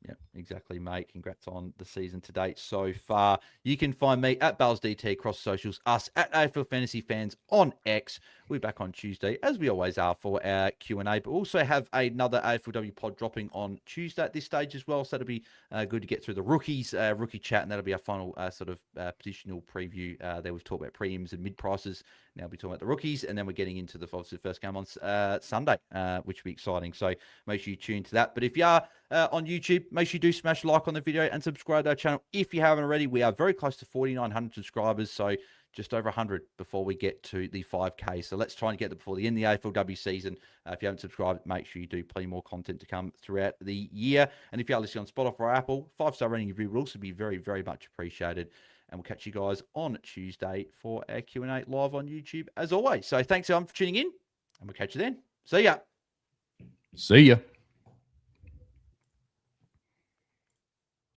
Yeah, exactly, mate. Congrats on the season to date so far. You can find me at BAILSDT across socials, us at AFL Fantasy Fans on X. We're back on Tuesday, as we always are, for our Q&A, but also have another AFLW pod dropping on Tuesday at this stage as well, so that'll be good to get through the rookies, rookie chat, and that'll be our final positional preview. There we've talked about premiums and mid-prices. Now we'll be talking about the rookies, and then we're getting into the first game on Sunday, which will be exciting. So make sure you tune to that. But if you are on YouTube, make sure you do smash like on the video and subscribe to our channel if you haven't already. We are very close to 4,900 subscribers, so just over 100 before we get to the 5K. So let's try and get there before the end of the AFLW season. If you haven't subscribed, make sure you do. Plenty more content to come throughout the year. And if you are listening on Spotify or Apple, 5-star rating review would also be very, very much appreciated. And we'll catch you guys on Tuesday for our Q&A live on YouTube as always. So thanks everyone for tuning in, and we'll catch you then. See ya. See ya.